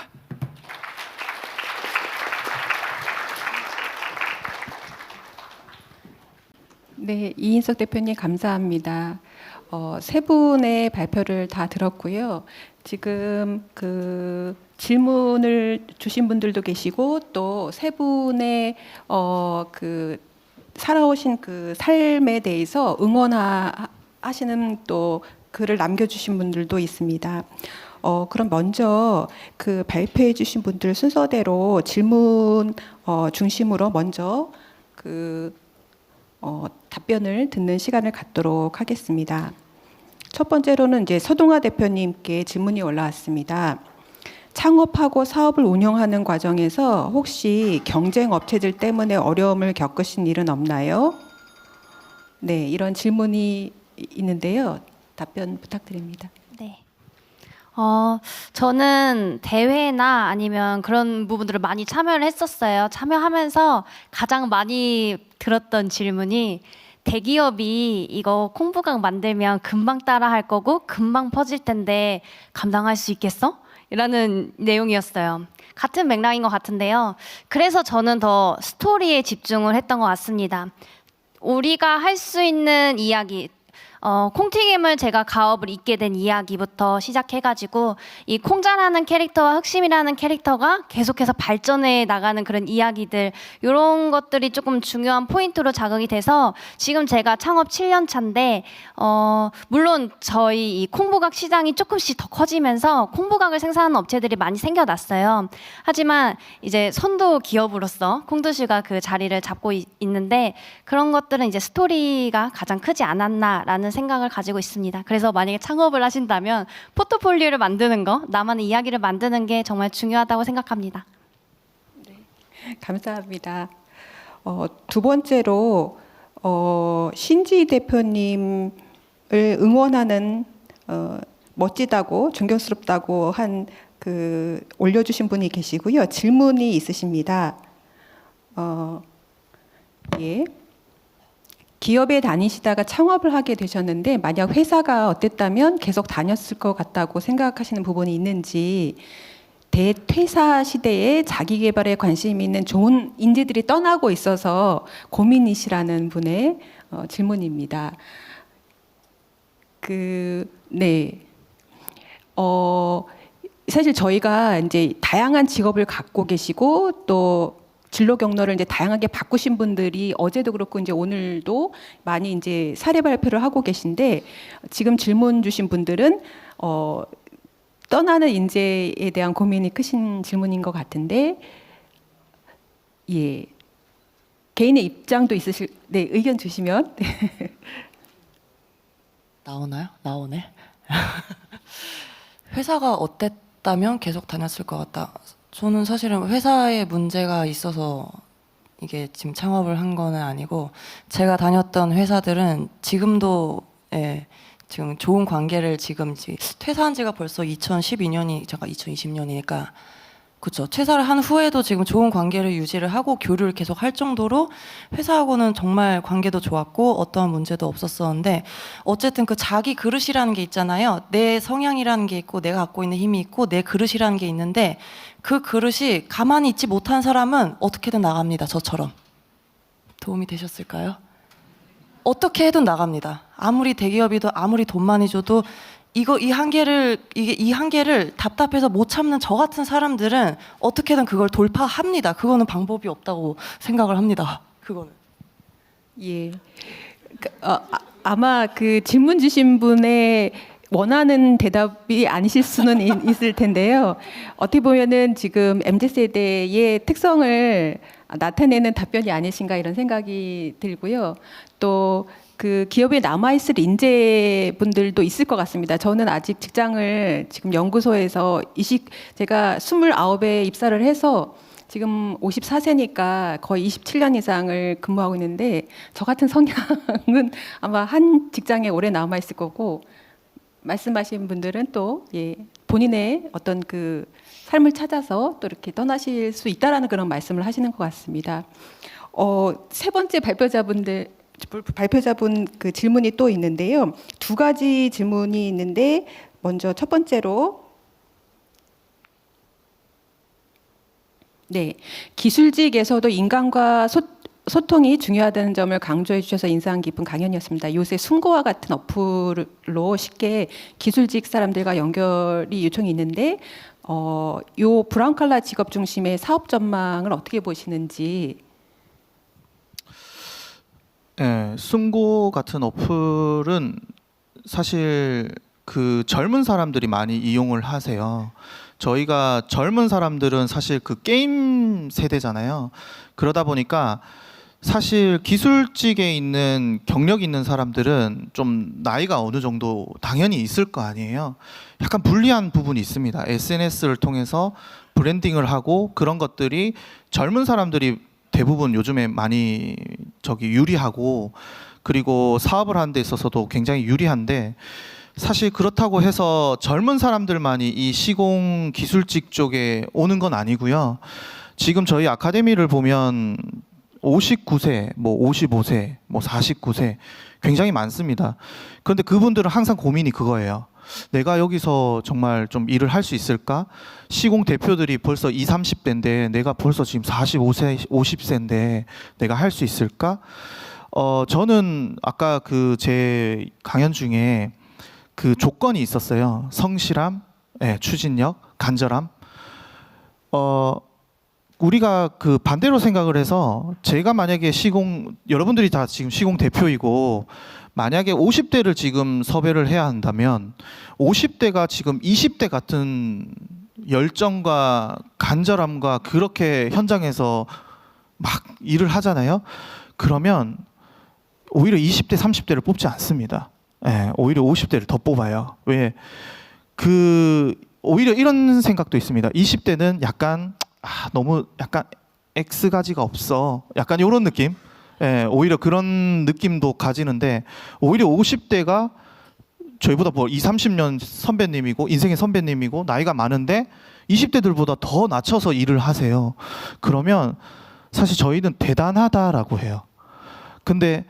네, 이인석 대표님 감사합니다. 세 분의 발표를 다 들었고요. 지금 그 질문을 주신 분들도 계시고 또 세 분의 그 살아오신 그 삶에 대해서 응원하시는 또 글을 남겨주신 분들도 있습니다. 그럼 먼저 그 발표해 주신 분들 순서대로 질문 중심으로 먼저 그 답변을 듣는 시간을 갖도록 하겠습니다. 첫 번째로는 이제 서동아 대표님께 질문이 올라왔습니다. 창업하고 사업을 운영하는 과정에서 혹시 경쟁 업체들 때문에 어려움을 겪으신 일은 없나요? 네, 이런 질문이 있는데요. 답변 부탁드립니다. 네. 저는 대회나 아니면 그런 부분들을 많이 참여를 했었어요. 참여하면서 가장 많이 들었던 질문이 대기업이 이거 콩부각 만들면 금방 따라 할 거고 금방 퍼질 텐데 감당할 수 있겠어? 이라는 내용이었어요. 같은 맥락인 것 같은데요. 그래서 저는 더 스토리에 집중을 했던 것 같습니다. 우리가 할 수 있는 이야기, 콩튀김을 제가 가업을 잇게 된 이야기부터 시작해가지고 이 콩자라는 캐릭터와 흑심이라는 캐릭터가 계속해서 발전해 나가는 그런 이야기들, 이런 것들이 조금 중요한 포인트로 자극이 돼서 지금 제가 창업 7년 차인데 물론 저희 이 콩부각 시장이 조금씩 더 커지면서 콩부각을 생산하는 업체들이 많이 생겨났어요. 하지만 이제 선도 기업으로서 콩두슈가 그 자리를 잡고 있는데 그런 것들은 이제 스토리가 가장 크지 않았나라는 생각을 가지고 있습니다. 그래서 만약에 창업을 하신다면 포트폴리오를 만드는 거, 나만의 이야기를 만드는 게 정말 중요하다고 생각합니다. 네, 감사합니다. 두 번째로 신지 대표님을 응원하는 멋지다고 존경스럽다고 한 그 올려주신 분이 계시고요. 질문이 있으십니다. 예. 기업에 다니시다가 창업을 하게 되셨는데 만약 회사가 어땠다면 계속 다녔을 것 같다고 생각하시는 부분이 있는지, 대퇴사 시대에 자기 개발에 관심 있는 좋은 인재들이 떠나고 있어서 고민이시라는 분의 질문입니다. 네. 사실 저희가 이제 다양한 직업을 갖고 계시고 또 진로 경로를 이제 다양하게 바꾸신 분들이 어제도 그렇고 이제 오늘도 많이 이제 사례 발표를 하고 계신데, 지금 질문 주신 분들은 떠나는 인재에 대한 고민이 크신 질문인 것 같은데, 예, 개인의 입장도 있으실, 네, 의견 주시면. 네. 나오나요? 나오네. 회사가 어땠다면 계속 다녔을 것 같다. 저는 사실은 회사에 문제가 있어서 이게 지금 창업을 한 거는 아니고, 제가 다녔던 회사들은 지금도 지금 좋은 관계를 지금 퇴사한 지가 벌써 2012년이 제가 2020년이니까 그렇죠. 퇴사를 한 후에도 지금 좋은 관계를 유지를 하고 교류를 계속 할 정도로 회사하고는 정말 관계도 좋았고 어떠한 문제도 없었었는데, 어쨌든 그 자기 그릇이라는 게 있잖아요. 내 성향이라는 게 있고 내가 갖고 있는 힘이 있고 내 그릇이라는 게 있는데, 그 그릇이 가만히 있지 못한 사람은 어떻게든 나갑니다. 저처럼. 도움이 되셨을까요? 어떻게 해도 나갑니다. 아무리 대기업이도 아무리 돈 많이 줘도 이 한계를 답답해서 못 참는 저 같은 사람들은 어떻게든 그걸 돌파합니다. 그거는 방법이 없다고 생각을 합니다. 그거는. 예. 아마 그 질문 주신 분의 원하는 대답이 아니실 수는 있을 텐데요. 어떻게 보면은 지금 MZ세대의 특성을 나타내는 답변이 아니신가 이런 생각이 들고요. 또 그 기업에 남아있을 인재분들도 있을 것 같습니다. 저는 아직 직장을 지금 연구소에서 제가 29에 입사를 해서 지금 54세니까 거의 27년 이상을 근무하고 있는데, 저 같은 성향은 아마 한 직장에 오래 남아있을 거고, 말씀하신 분들은 또 본인의 어떤 그 삶을 찾아서 또 이렇게 떠나실 수 있다라는 그런 말씀을 하시는 것 같습니다. 세 번째 발표자분 그 질문이 또 있는데요. 두 가지 질문이 있는데, 먼저 첫 번째로, 네, 기술직에서도 인간과 소통이 중요하다는 점을 강조해 주셔서 인상 깊은 강연이었습니다. 요새 숭고와 같은 어플로 쉽게 기술직 사람들과 연결이 요청이 있는데, 요 브라운 칼라 직업 중심의 사업 전망을 어떻게 보시는지. 네, 숭고 같은 어플은 사실 그 젊은 사람들이 많이 이용을 하세요. 저희가 젊은 사람들은 사실 그 게임 세대잖아요. 그러다 보니까 사실 기술직에 있는 경력 있는 사람들은 좀 나이가 어느 정도 당연히 있을 거 아니에요. 약간 불리한 부분이 있습니다. SNS를 통해서 브랜딩을 하고 그런 것들이 젊은 사람들이 대부분 요즘에 많이 유리하고, 그리고 사업을 하는 데 있어서도 굉장히 유리한데, 사실 그렇다고 해서 젊은 사람들만이 이 시공 기술직 쪽에 오는 건 아니고요. 지금 저희 아카데미를 보면 59세, 뭐 55세, 뭐 49세 굉장히 많습니다. 그런데 그분들은 항상 고민이 그거예요. 내가 여기서 정말 좀 일을 할 수 있을까? 시공 대표들이 벌써 20, 30대인데 내가 벌써 지금 45세, 50세인데 내가 할 수 있을까? 저는 아까 그 제 강연 중에 그 조건이 있었어요. 성실함, 추진력, 간절함. 우리가 그 반대로 생각을 해서, 제가 만약에 여러분들이 다 지금 시공 대표이고 만약에 50대를 지금 섭외를 해야 한다면 50대가 지금 20대 같은 열정과 간절함과 그렇게 현장에서 막 일을 하잖아요. 그러면 오히려 20대, 30대를 뽑지 않습니다. 오히려 50대를 더 뽑아요. 왜? 오히려 이런 생각도 있습니다. 20대는 약간 너무 약간 X가지가 없어. 약간 이런 느낌. 오히려 그런 느낌도 가지는데, 오히려 50대가 저희보다 뭐 20, 30년 선배님이고 인생의 선배님이고 나이가 많은데 20대들보다 더 낮춰서 일을 하세요. 그러면 사실 저희는 대단하다라고 해요. 근데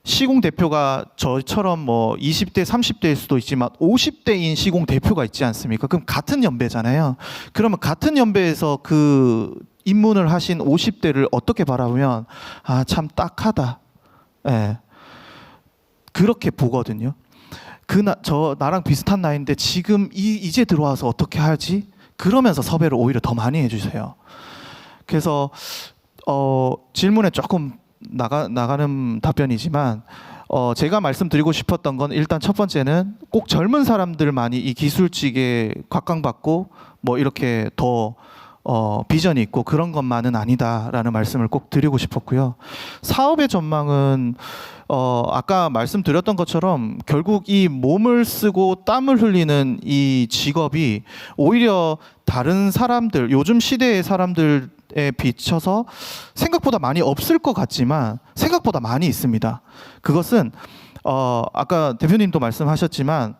시공 대표가 저처럼 뭐 20대, 30대일 수도 있지만 50대인 시공 대표가 있지 않습니까? 그럼 같은 연배잖아요. 그러면 같은 연배에서 그 입문을 하신 50대를 어떻게 바라보면 참 딱하다. 그렇게 보거든요. 나랑 비슷한 나이인데 지금 이제 들어와서 어떻게 하지? 그러면서 섭외를 오히려 더 많이 해주세요. 그래서 질문에 조금 나가는 답변이지만, 제가 말씀드리고 싶었던 건 일단 첫 번째는 꼭 젊은 사람들만이 이 기술직에 각광받고 뭐 이렇게 더 비전이 있고 그런 것만은 아니다라는 말씀을 꼭 드리고 싶었고요. 사업의 전망은 아까 말씀드렸던 것처럼 결국 이 몸을 쓰고 땀을 흘리는 이 직업이 오히려 다른 사람들, 요즘 시대의 사람들에 비춰서 생각보다 많이 없을 것 같지만 생각보다 많이 있습니다. 그것은 아까 대표님도 말씀하셨지만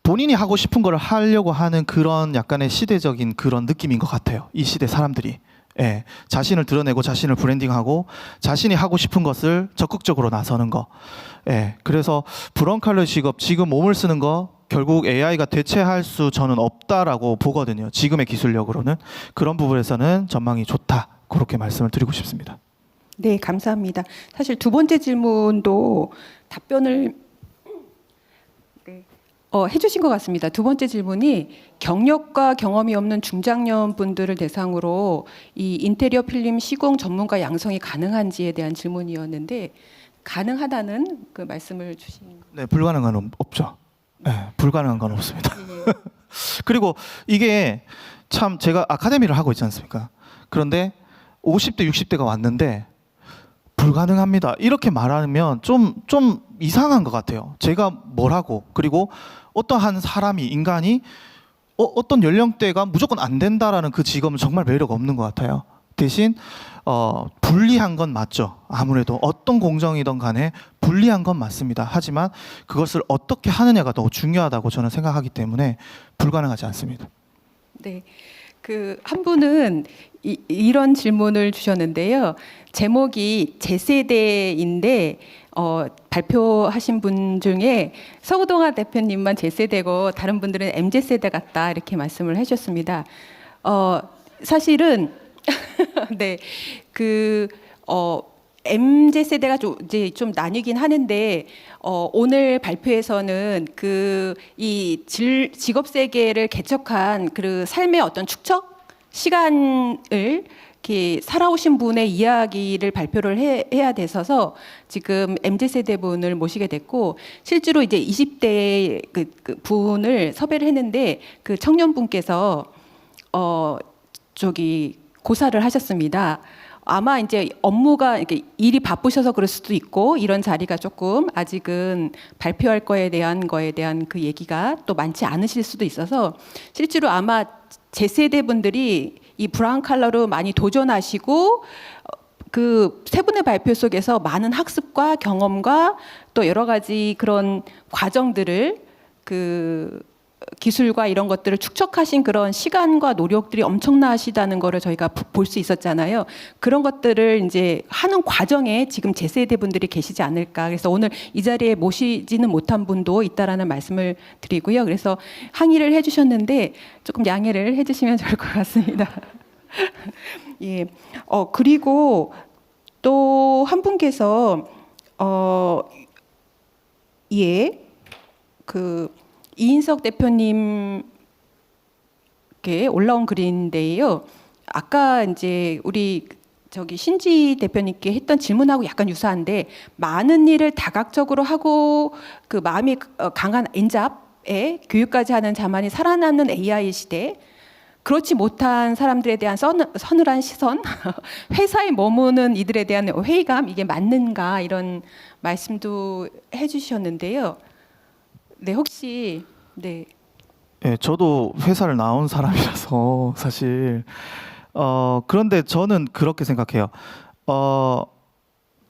본인이 하고 싶은 걸 하려고 하는 그런 약간의 시대적인 그런 느낌인 것 같아요. 이 시대 사람들이. 예, 자신을 드러내고 자신을 브랜딩하고 자신이 하고 싶은 것을 적극적으로 나서는 거. 예, 그래서 브라운 칼라 직업, 지금 몸을 쓰는 거 결국 AI가 대체할 수 저는 없다라고 보거든요. 지금의 기술력으로는. 그런 부분에서는 전망이 좋다. 그렇게 말씀을 드리고 싶습니다. 네, 감사합니다. 사실 두 번째 질문도 답변을 해주신 것 같습니다. 두 번째 질문이 경력과 경험이 없는 중장년 분들을 대상으로 이 인테리어 필름 시공 전문가 양성이 가능한지에 대한 질문이었는데 가능하다는 그 말씀을 주신. 네, 불가능한 건 없죠. 네, 불가능한 건 없습니다. 그리고 이게 참 제가 아카데미를 하고 있지 않습니까? 그런데 50대, 60대가 왔는데 불가능합니다. 이렇게 말하면 좀 이상한 것 같아요. 제가 뭘 하고 그리고 어떠한 사람이 인간이 어떤 연령대가 무조건 안 된다라는 그 직업은 정말 매력 없는 것 같아요. 대신 불리한 건 맞죠. 아무래도 어떤 공정이든 간에 불리한 건 맞습니다. 하지만 그것을 어떻게 하느냐가 더 중요하다고 저는 생각하기 때문에 불가능하지 않습니다. 네, 그 한 분은 이런 질문을 주셨는데요. 제목이 제 세대인데 발표하신 분 중에 서우동아 대표님만 제 세대고 다른 분들은 MZ 세대 같다 이렇게 말씀을 해주셨습니다. 사실은 네, MZ 세대가 이제 좀 나뉘긴 하는데 오늘 발표에서는 이 직업 세계를 개척한 그 삶의 어떤 축적 시간을 이렇게 살아오신 분의 이야기를 발표를 해야 돼서 지금 MZ 세대 분을 모시게 됐고 실제로 이제 20대 그 분을 섭외를 했는데 그 청년분께서 고사를 하셨습니다. 아마 이제 업무가 이렇게 일이 바쁘셔서 그럴 수도 있고 이런 자리가 조금 아직은 발표할 거에 대한 그 얘기가 또 많지 않으실 수도 있어서 실제로 아마 제 세대 분들이 이 브라운 칼라로 많이 도전하시고 그 세 분의 발표 속에서 많은 학습과 경험과 또 여러 가지 그런 과정들을 그 기술과 이런 것들을 축적하신 그런 시간과 노력들이 엄청나시다는 거를 저희가 볼 수 있었잖아요. 그런 것들을 이제 하는 과정에 지금 제 세대 분들이 계시지 않을까. 그래서 오늘 이 자리에 모시지는 못한 분도 있다라는 말씀을 드리고요. 그래서 항의를 해주셨는데 조금 양해를 해주시면 좋을 것 같습니다. 예. 그리고 또 한 분께서 이인석 대표님께 올라온 글인데요. 아까 이제 우리 신지 대표님께 했던 질문하고 약간 유사한데 많은 일을 다각적으로 하고 그 마음이 강한 엔잡에 교육까지 하는 자만이 살아남는 AI 시대. 그렇지 못한 사람들에 대한 서늘한 시선, 회사에 머무는 이들에 대한 회의감 이게 맞는가 이런 말씀도 해주셨는데요. 네, 혹시 네. 네, 저도 회사를 나온 사람이라서 사실 그런데 저는 그렇게 생각해요.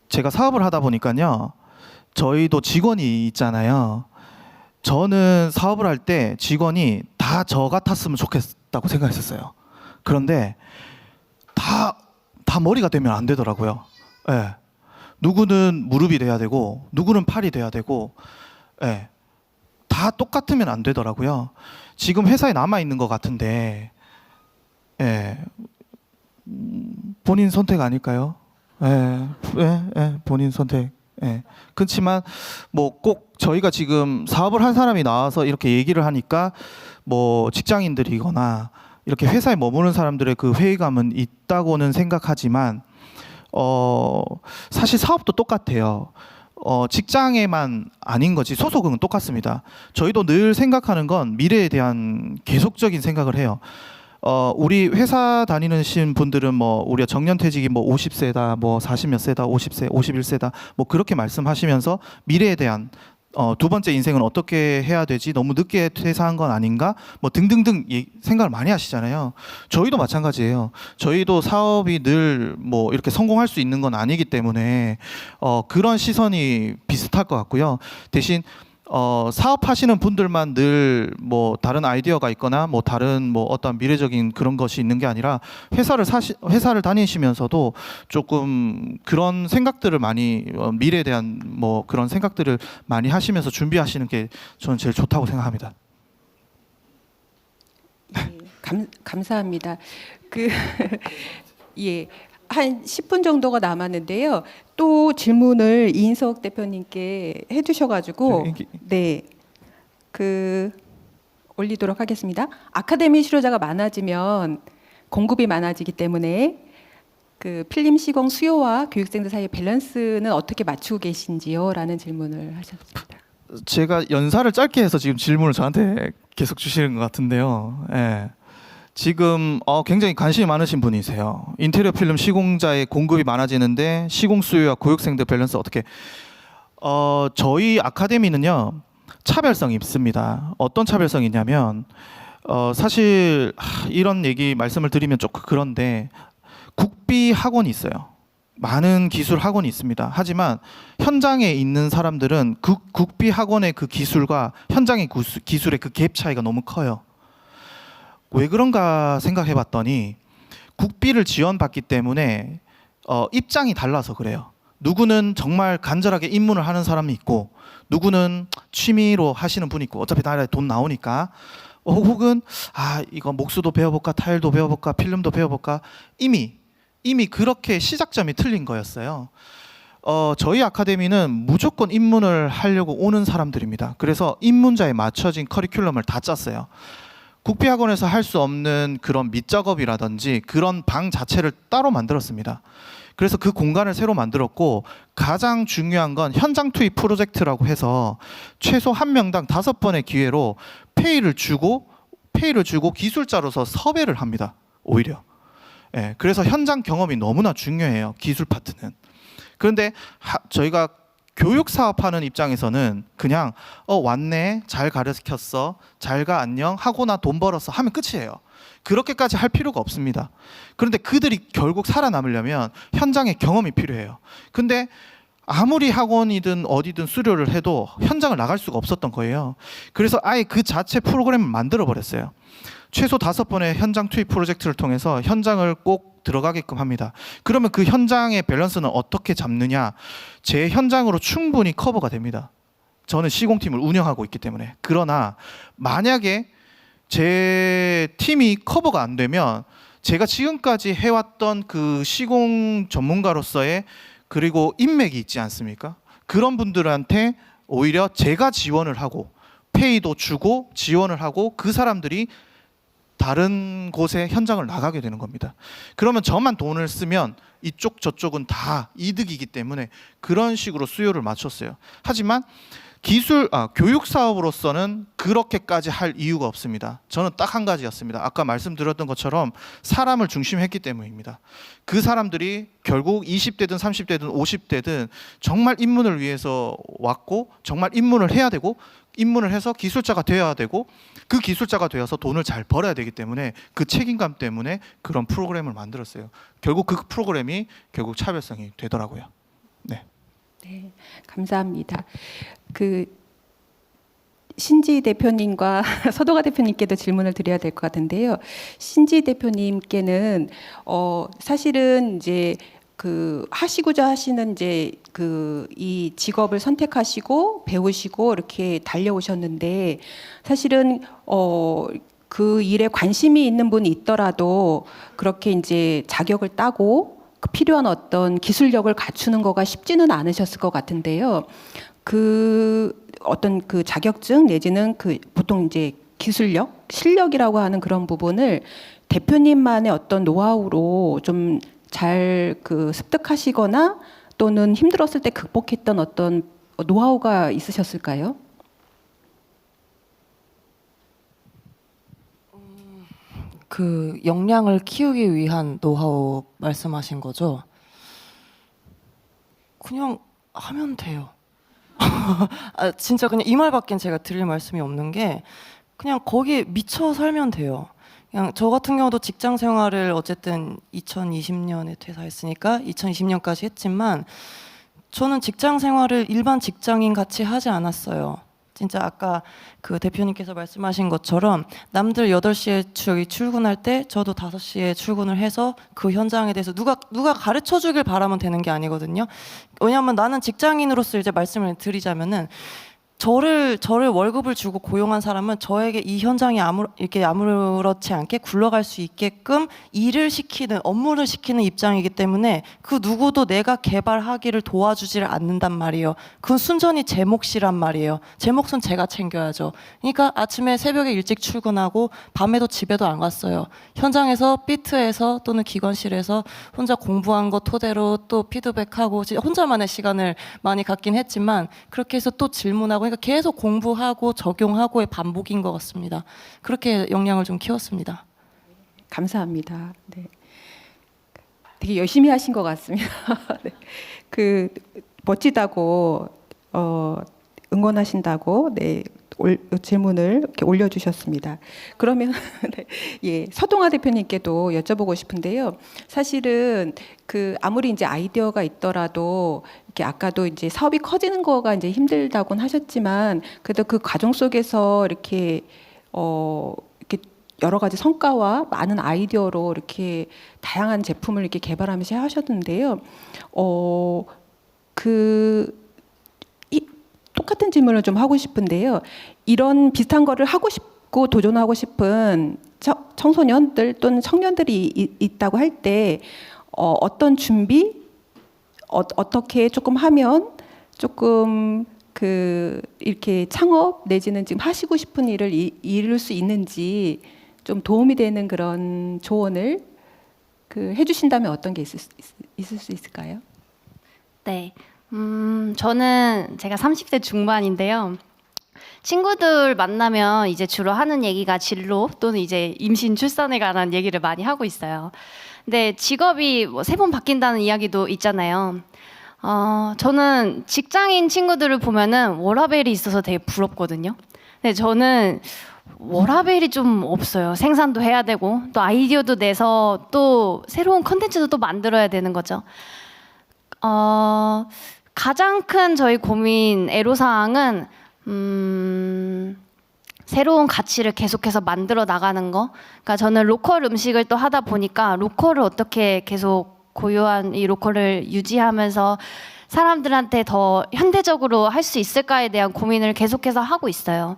제가 사업을 하다 보니까요. 저희도 직원이 있잖아요. 저는 사업을 할 때 직원이 다 저 같았으면 좋겠다고 생각했었어요. 그런데 다 머리가 되면 안 되더라고요. 네. 누구는 무릎이 돼야 되고 누구는 팔이 돼야 되고 네. 다 똑같으면 안 되더라고요. 지금 회사에 남아 있는 것 같은데, 본인 선택 아닐까요? 본인 선택. 그렇지만 뭐 꼭 저희가 지금 사업을 한 사람이 나와서 이렇게 얘기를 하니까 뭐 직장인들이거나 이렇게 회사에 머무는 사람들의 그 회의감은 있다고는 생각하지만 사실 사업도 똑같아요. 직장에만 아닌 거지 소속은 똑같습니다. 저희도 늘 생각하는 건 미래에 대한 계속적인 생각을 해요. 우리 회사 다니는 분들은 뭐 우리가 정년퇴직이 뭐 50세다, 뭐 40몇 세다, 50세, 51세다, 뭐 그렇게 말씀하시면서 미래에 대한 두 번째 인생은 어떻게 해야 되지? 너무 늦게 퇴사한 건 아닌가? 뭐 등등등 생각을 많이 하시잖아요. 저희도 마찬가지예요. 저희도 사업이 늘 뭐 이렇게 성공할 수 있는 건 아니기 때문에 그런 시선이 비슷할 것 같고요. 대신 사업하시는 분들만 늘 뭐 다른 아이디어가 있거나 뭐 다른 뭐 어떤 미래적인 그런 것이 있는 게 아니라 회사를 다니시면서도 조금 그런 생각들을 많이 미래에 대한 뭐 그런 생각들을 많이 하시면서 준비하시는 게 저는 제일 좋다고 생각합니다. 예, 감사합니다. 예, 한 10분 정도가 남았는데요. 또 질문을 이인석 대표님께 해주셔가지고 네, 올리도록 하겠습니다. 아카데미 실효자가 많아지면 공급이 많아지기 때문에 필름 시공 수요와 교육생들 사이의 밸런스는 어떻게 맞추고 계신지요? 라는 질문을 하셨습니다. 제가 연사를 짧게 해서 지금 질문을 저한테 계속 주시는 것 같은데요. 예. 지금 굉장히 관심이 많으신 분이세요. 인테리어 필름 시공자의 공급이 많아지는데 시공 수요와 교육생들 밸런스 어떻게? 저희 아카데미는요 차별성이 있습니다. 어떤 차별성이 있냐면 사실 이런 얘기 말씀을 드리면 조금 그런데 국비 학원이 있어요. 많은 기술 학원이 있습니다. 하지만 현장에 있는 사람들은 그 국비 학원의 그 기술과 현장의 기술의 그 갭 차이가 너무 커요. 왜 그런가 생각해 봤더니 국비를 지원받기 때문에 입장이 달라서 그래요. 누구는 정말 간절하게 입문을 하는 사람이 있고 누구는 취미로 하시는 분이 있고 어차피 나라에 돈 나오니까 혹은 이거 목수도 배워볼까 타일도 배워볼까 필름도 배워볼까 이미 그렇게 시작점이 틀린 거였어요. 저희 아카데미는 무조건 입문을 하려고 오는 사람들입니다. 그래서 입문자에 맞춰진 커리큘럼을 다 짰어요. 국비학원에서 할 수 없는 그런 밑작업이라든지 그런 방 자체를 따로 만들었습니다. 그래서 그 공간을 새로 만들었고 가장 중요한 건 현장 투입 프로젝트라고 해서 최소 한 명당 5번의 기회로 페이를 주고 기술자로서 섭외를 합니다. 오히려. 예, 그래서 현장 경험이 너무나 중요해요. 기술 파트는. 그런데 저희가 교육 사업하는 입장에서는 그냥 왔네, 잘 가르쳤어, 잘 가 안녕 하고 나 돈 벌었어 하면 끝이에요. 그렇게까지 할 필요가 없습니다. 그런데 그들이 결국 살아남으려면 현장의 경험이 필요해요. 근데 아무리 학원이든 어디든 수료를 해도 현장을 나갈 수가 없었던 거예요. 그래서 아예 그 자체 프로그램을 만들어 버렸어요. 최소 5번의 현장 투입 프로젝트를 통해서 현장을 꼭 들어가게끔 합니다. 그러면 그 현장의 밸런스는 어떻게 잡느냐? 제 현장으로 충분히 커버가 됩니다. 저는 시공팀을 운영하고 있기 때문에. 그러나 만약에 제 팀이 커버가 안 되면 제가 지금까지 해왔던 그 시공 전문가로서의 그리고 인맥이 있지 않습니까? 그런 분들한테 오히려 제가 지원을 하고 페이도 주고 지원을 하고 그 사람들이 다른 곳에 현장을 나가게 되는 겁니다. 그러면 저만 돈을 쓰면 이쪽 저쪽은 다 이득이기 때문에 그런 식으로 수요를 맞췄어요. 하지만 교육 사업으로서는 그렇게까지 할 이유가 없습니다. 저는 딱 한 가지였습니다. 아까 말씀드렸던 것처럼 사람을 중심했기 때문입니다. 그 사람들이 결국 20대든 30대든 50대든 정말 입문을 위해서 왔고 정말 입문을 해야 되고 입문을 해서 기술자가 되어야 되고 그 기술자가 되어서 돈을 잘 벌어야 되기 때문에 그 책임감 때문에 그런 프로그램을 만들었어요. 결국 그 프로그램이 결국 차별성이 되더라고요. 네. 네, 감사합니다. 신지 대표님과 서도가 대표님께도 질문을 드려야 될 것 같은데요. 신지 대표님께는 사실은 이제 하시고자 하시는 이제 이 직업을 선택하시고 배우시고 이렇게 달려오셨는데 사실은 그 일에 관심이 있는 분이 있더라도 그렇게 이제 자격을 따고 필요한 어떤 기술력을 갖추는 거가 쉽지는 않으셨을 것 같은데요. 어떤 자격증 내지는 보통 이제 기술력, 실력이라고 하는 그런 부분을 대표님만의 어떤 노하우로 좀 잘 습득하시거나 또는 힘들었을 때 극복했던 어떤 노하우가 있으셨을까요? 그 역량을 키우기 위한 노하우 말씀하신 거죠? 그냥 하면 돼요. 아, 진짜 그냥 이 말밖엔 제가 드릴 말씀이 없는 게 그냥 거기에 미쳐 살면 돼요. 그냥 저 같은 경우도 직장 생활을 어쨌든 2020년에 퇴사했으니까 2020년까지 했지만 저는 직장 생활을 일반 직장인 같이 하지 않았어요. 진짜 아까 그 대표님께서 말씀하신 것처럼 남들 8시에 저기 출근할 때 저도 5시에 출근을 해서 그 현장에 대해서 누가 가르쳐 주길 바라면 되는 게 아니거든요. 왜냐하면 나는 직장인으로서 이제 말씀을 드리자면은 저를 월급을 주고 고용한 사람은 저에게 이 현장이 이렇게 아무렇지 않게 굴러갈 수 있게끔 일을 시키는, 업무를 시키는 입장이기 때문에 그 누구도 내가 개발하기를 도와주지를 않는단 말이에요. 그건 순전히 제 몫이란 말이에요. 제 몫은 제가 챙겨야죠. 그러니까 아침에 새벽에 일찍 출근하고 밤에도 집에도 안 갔어요. 현장에서 피트에서 또는 기관실에서 혼자 공부한 거 토대로 또 피드백하고 혼자만의 시간을 많이 갖긴 했지만 그렇게 해서 또 질문하고 그러니까 계속 공부하고 적용하고의 반복인 것 같습니다. 그렇게 역량을 좀 키웠습니다. 감사합니다. 네. 되게 열심히 하신 것 같습니다. 네. 그 멋지다고 응원하신다고 네, 질문을 이렇게 올려주셨습니다. 그러면 네, 예, 서동아 대표님께도 여쭤보고 싶은데요. 사실은 그 아무리 이제 아이디어가 있더라도 이렇게 아까도 이제 사업이 커지는 거가 이제 힘들다고는 하셨지만 그래도 그 과정 속에서 이렇게 이렇게 여러 가지 성과와 많은 아이디어로 이렇게 다양한 제품을 이렇게 개발하면서 하셨는데요. 똑같은 질문을 좀 하고 싶은데요. 이런 비슷한 거를 하고 싶고 도전하고 싶은 청소년들 또는 청년들이 있다고 할 때 어떤 준비, 어떻게 조금 하면 조금 이렇게 창업 내지는 지금 하시고 싶은 일을 이룰 수 있는지 좀 도움이 되는 그런 조언을 해주신다면 어떤 게 있을 수 있을까요? 네. 저는 제가 30대 중반인데요. 친구들 만나면 이제 주로 하는 얘기가 진로 또는 이제 임신 출산에 관한 얘기를 많이 하고 있어요. 근데 직업이 뭐 3번 바뀐다는 이야기도 있잖아요. 저는 직장인 친구들을 보면은 워라밸이 있어서 되게 부럽거든요. 근데 저는 워라밸이 좀 없어요. 생산도 해야 되고 또 아이디어도 내서 또 새로운 컨텐츠도 또 만들어야 되는 거죠. 가장 큰 저희 고민 애로사항은 새로운 가치를 계속해서 만들어 나가는 거. 그러니까 저는 로컬 음식을 또 하다 보니까 로컬을 어떻게 계속 고유한 이 로컬을 유지하면서 사람들한테 더 현대적으로 할 수 있을까에 대한 고민을 계속해서 하고 있어요.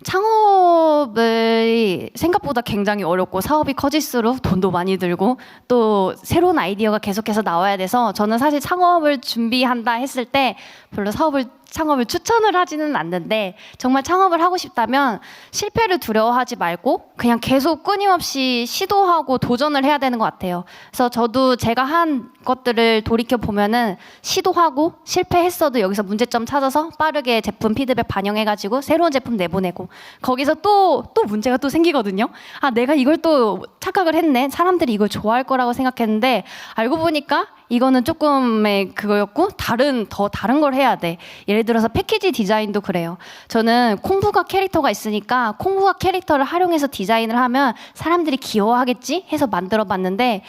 창업이 생각보다 굉장히 어렵고 사업이 커질수록 돈도 많이 들고 또 새로운 아이디어가 계속해서 나와야 돼서 저는 사실 창업을 준비한다 했을 때 별로 창업을 추천을 하지는 않는데 정말 창업을 하고 싶다면 실패를 두려워하지 말고 그냥 계속 끊임없이 시도하고 도전을 해야 되는 것 같아요. 그래서 저도 제가 한 것들을 돌이켜 보면은 시도하고 실패했어도 여기서 문제점 찾아서 빠르게 제품 피드백 반영해가지고 새로운 제품 내보내고 거기서 또 문제가 또 생기거든요. 아, 내가 이걸 또 착각을 했네. 사람들이 이걸 좋아할 거라고 생각했는데 알고 보니까 이거는 조금의 그거였고 더 다른 걸 해야 돼. 예를 들어서 패키지 디자인도 그래요. 저는 콩부각 캐릭터가 있으니까 콩부각 캐릭터를 활용해서 디자인을 하면 사람들이 귀여워하겠지 해서 만들어 봤는데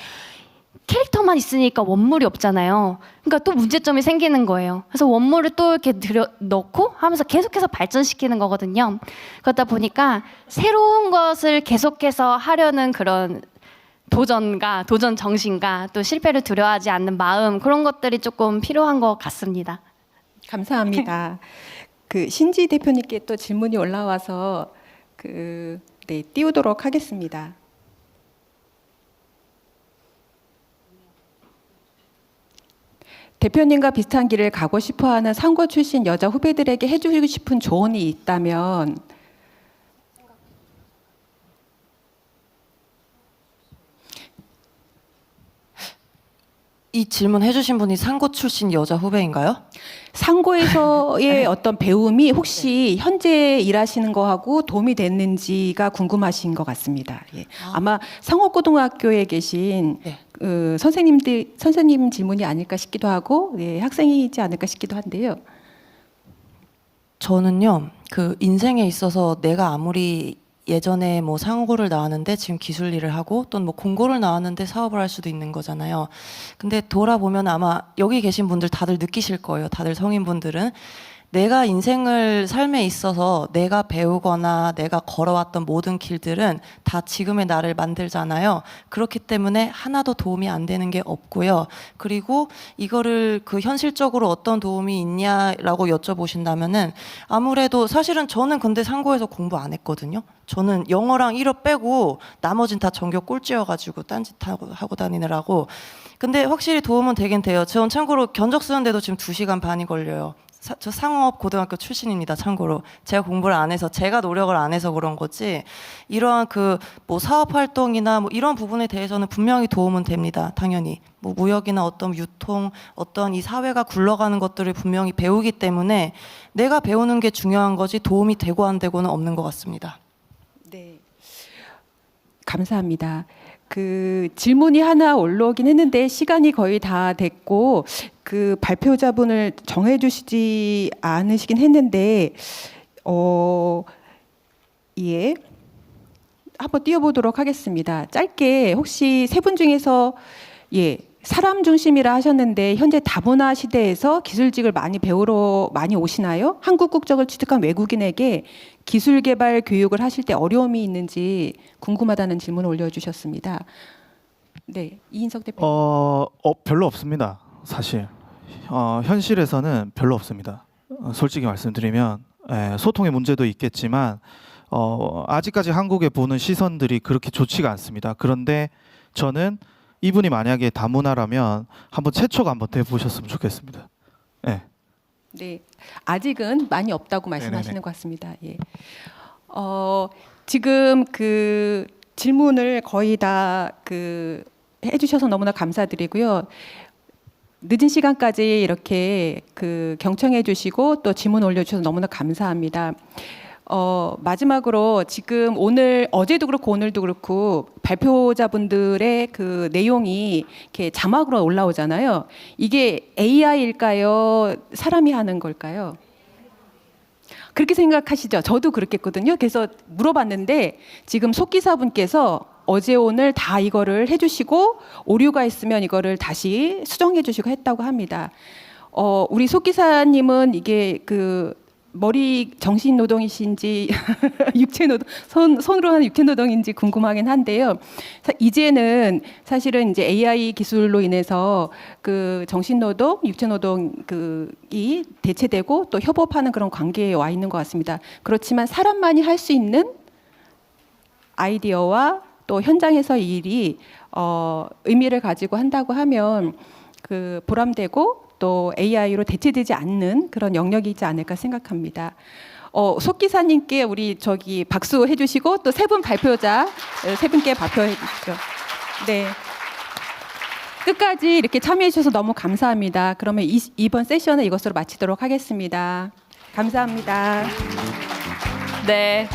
캐릭터만 있으니까 원물이 없잖아요. 그러니까 또 문제점이 생기는 거예요. 그래서 원물을 또 이렇게 넣고 하면서 계속해서 발전시키는 거거든요. 그러다 보니까 새로운 것을 계속해서 하려는 그런 도전 정신과 또 실패를 두려워하지 않는 마음 그런 것들이 조금 필요한 것 같습니다. 감사합니다. 신지 대표님께 또 질문이 올라와서 네, 띄우도록 하겠습니다. 대표님과 비슷한 길을 가고 싶어하는 상고 출신 여자 후배들에게 해주고 싶은 조언이 있다면 이 질문 해주신 분이 상고 출신 여자 후배인가요? 상고에서의 어떤 배움이 혹시 현재 일하시는 거하고 도움이 됐는지가 궁금하신 것 같습니다. 예. 아마 상업고등학교에 계신 네. 선생님 질문이 아닐까 싶기도 하고 예, 학생이지 않을까 싶기도 한데요. 저는요, 그 인생에 있어서 내가 아무리 예전에 뭐 상고를 나왔는데 지금 기술 일을 하고 또는 뭐 공고를 나왔는데 사업을 할 수도 있는 거잖아요. 근데 돌아보면 아마 여기 계신 분들 다들 느끼실 거예요. 다들 성인분들은 내가 인생을 삶에 있어서 내가 배우거나 내가 걸어왔던 모든 길들은 다 지금의 나를 만들잖아요. 그렇기 때문에 하나도 도움이 안 되는 게 없고요. 그리고 이거를 그 현실적으로 어떤 도움이 있냐라고 여쭤보신다면은 아무래도 사실은 저는 근데 상고에서 공부 안 했거든요. 저는 영어랑 1어 빼고 나머진 다 전교 꼴찌여가지고 딴짓하고 다니느라고. 근데 확실히 도움은 되긴 돼요. 전 참고로 견적 쓰는데도 지금 2시간 반이 걸려요. 저 상업 고등학교 출신입니다. 참고로 제가 공부를 안 해서 제가 노력을 안 해서 그런 거지 이러한 그 뭐 사업 활동이나 뭐 이런 부분에 대해서는 분명히 도움은 됩니다. 당연히 뭐 무역이나 어떤 유통 어떤 이 사회가 굴러가는 것들을 분명히 배우기 때문에 내가 배우는 게 중요한 거지 도움이 되고 안 되고는 없는 것 같습니다. 네, 감사합니다. 그 질문이 하나 올라오긴 했는데 시간이 거의 다 됐고 그 발표자분을 정해주시지 않으시긴 했는데 예, 한번 띄워보도록 하겠습니다. 짧게 혹시 세 분 중에서 예. 사람 중심이라 하셨는데 현재 다문화 시대에서 기술직을 많이 배우러 많이 오시나요? 한국 국적을 취득한 외국인에게 기술 개발 교육을 하실 때 어려움이 있는지 궁금하다는 질문을 올려주셨습니다. 네, 이인석 대표님. 별로 없습니다. 사실 현실에서는 별로 없습니다. 솔직히 말씀드리면 소통의 문제도 있겠지만 아직까지 한국에 보는 시선들이 그렇게 좋지가 않습니다. 그런데 저는 이분이 만약에 다문화라면 한번 채초가 한번 돼보셨으면 좋겠습니다. 네. 네, 아직은 많이 없다고 말씀하시는 네네네. 것 같습니다. 예. 지금 그 질문을 거의 다 그 해주셔서 너무나 감사드리고요. 늦은 시간까지 이렇게 그 경청해주시고 또 질문 올려주셔서 너무나 감사합니다. 마지막으로 지금 오늘 어제도 그렇고 오늘도 그렇고 발표자분들의 그 내용이 이렇게 자막으로 올라오잖아요. 이게 AI일까요? 사람이 하는 걸까요? 그렇게 생각하시죠? 저도 그렇겠거든요. 그래서 물어봤는데 지금 속기사분께서 어제 오늘 다 이거를 해주시고 오류가 있으면 이거를 다시 수정해주시고 했다고 합니다. 우리 속기사님은 이게 그 머리 정신 노동이신지 육체 노동 손으로 하는 육체 노동인지 궁금하긴 한데요. 이제는 사실은 이제 AI 기술로 인해서 그 정신 노동, 육체 노동 그이 대체되고 또 협업하는 그런 관계에 와 있는 것 같습니다. 그렇지만 사람만이 할 수 있는 아이디어와 또 현장에서 이 일이 의미를 가지고 한다고 하면 그 보람되고 또 AI로 대체되지 않는 그런 영역이지 않을까 생각합니다. 속기사님께 우리 저기 박수 해주시고 또 세 분 발표자 세 분께 발표해 주시죠. 네. 끝까지 이렇게 참여해 주셔서 너무 감사합니다. 그러면 이번 세션은 이것으로 마치도록 하겠습니다. 감사합니다. 네.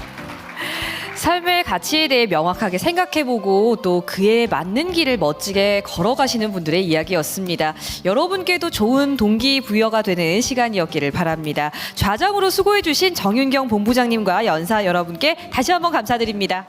삶의 가치에 대해 명확하게 생각해보고 또 그에 맞는 길을 멋지게 걸어가시는 분들의 이야기였습니다. 여러분께도 좋은 동기부여가 되는 시간이었기를 바랍니다. 좌장으로 수고해주신 정윤경 본부장님과 연사 여러분께 다시 한번 감사드립니다.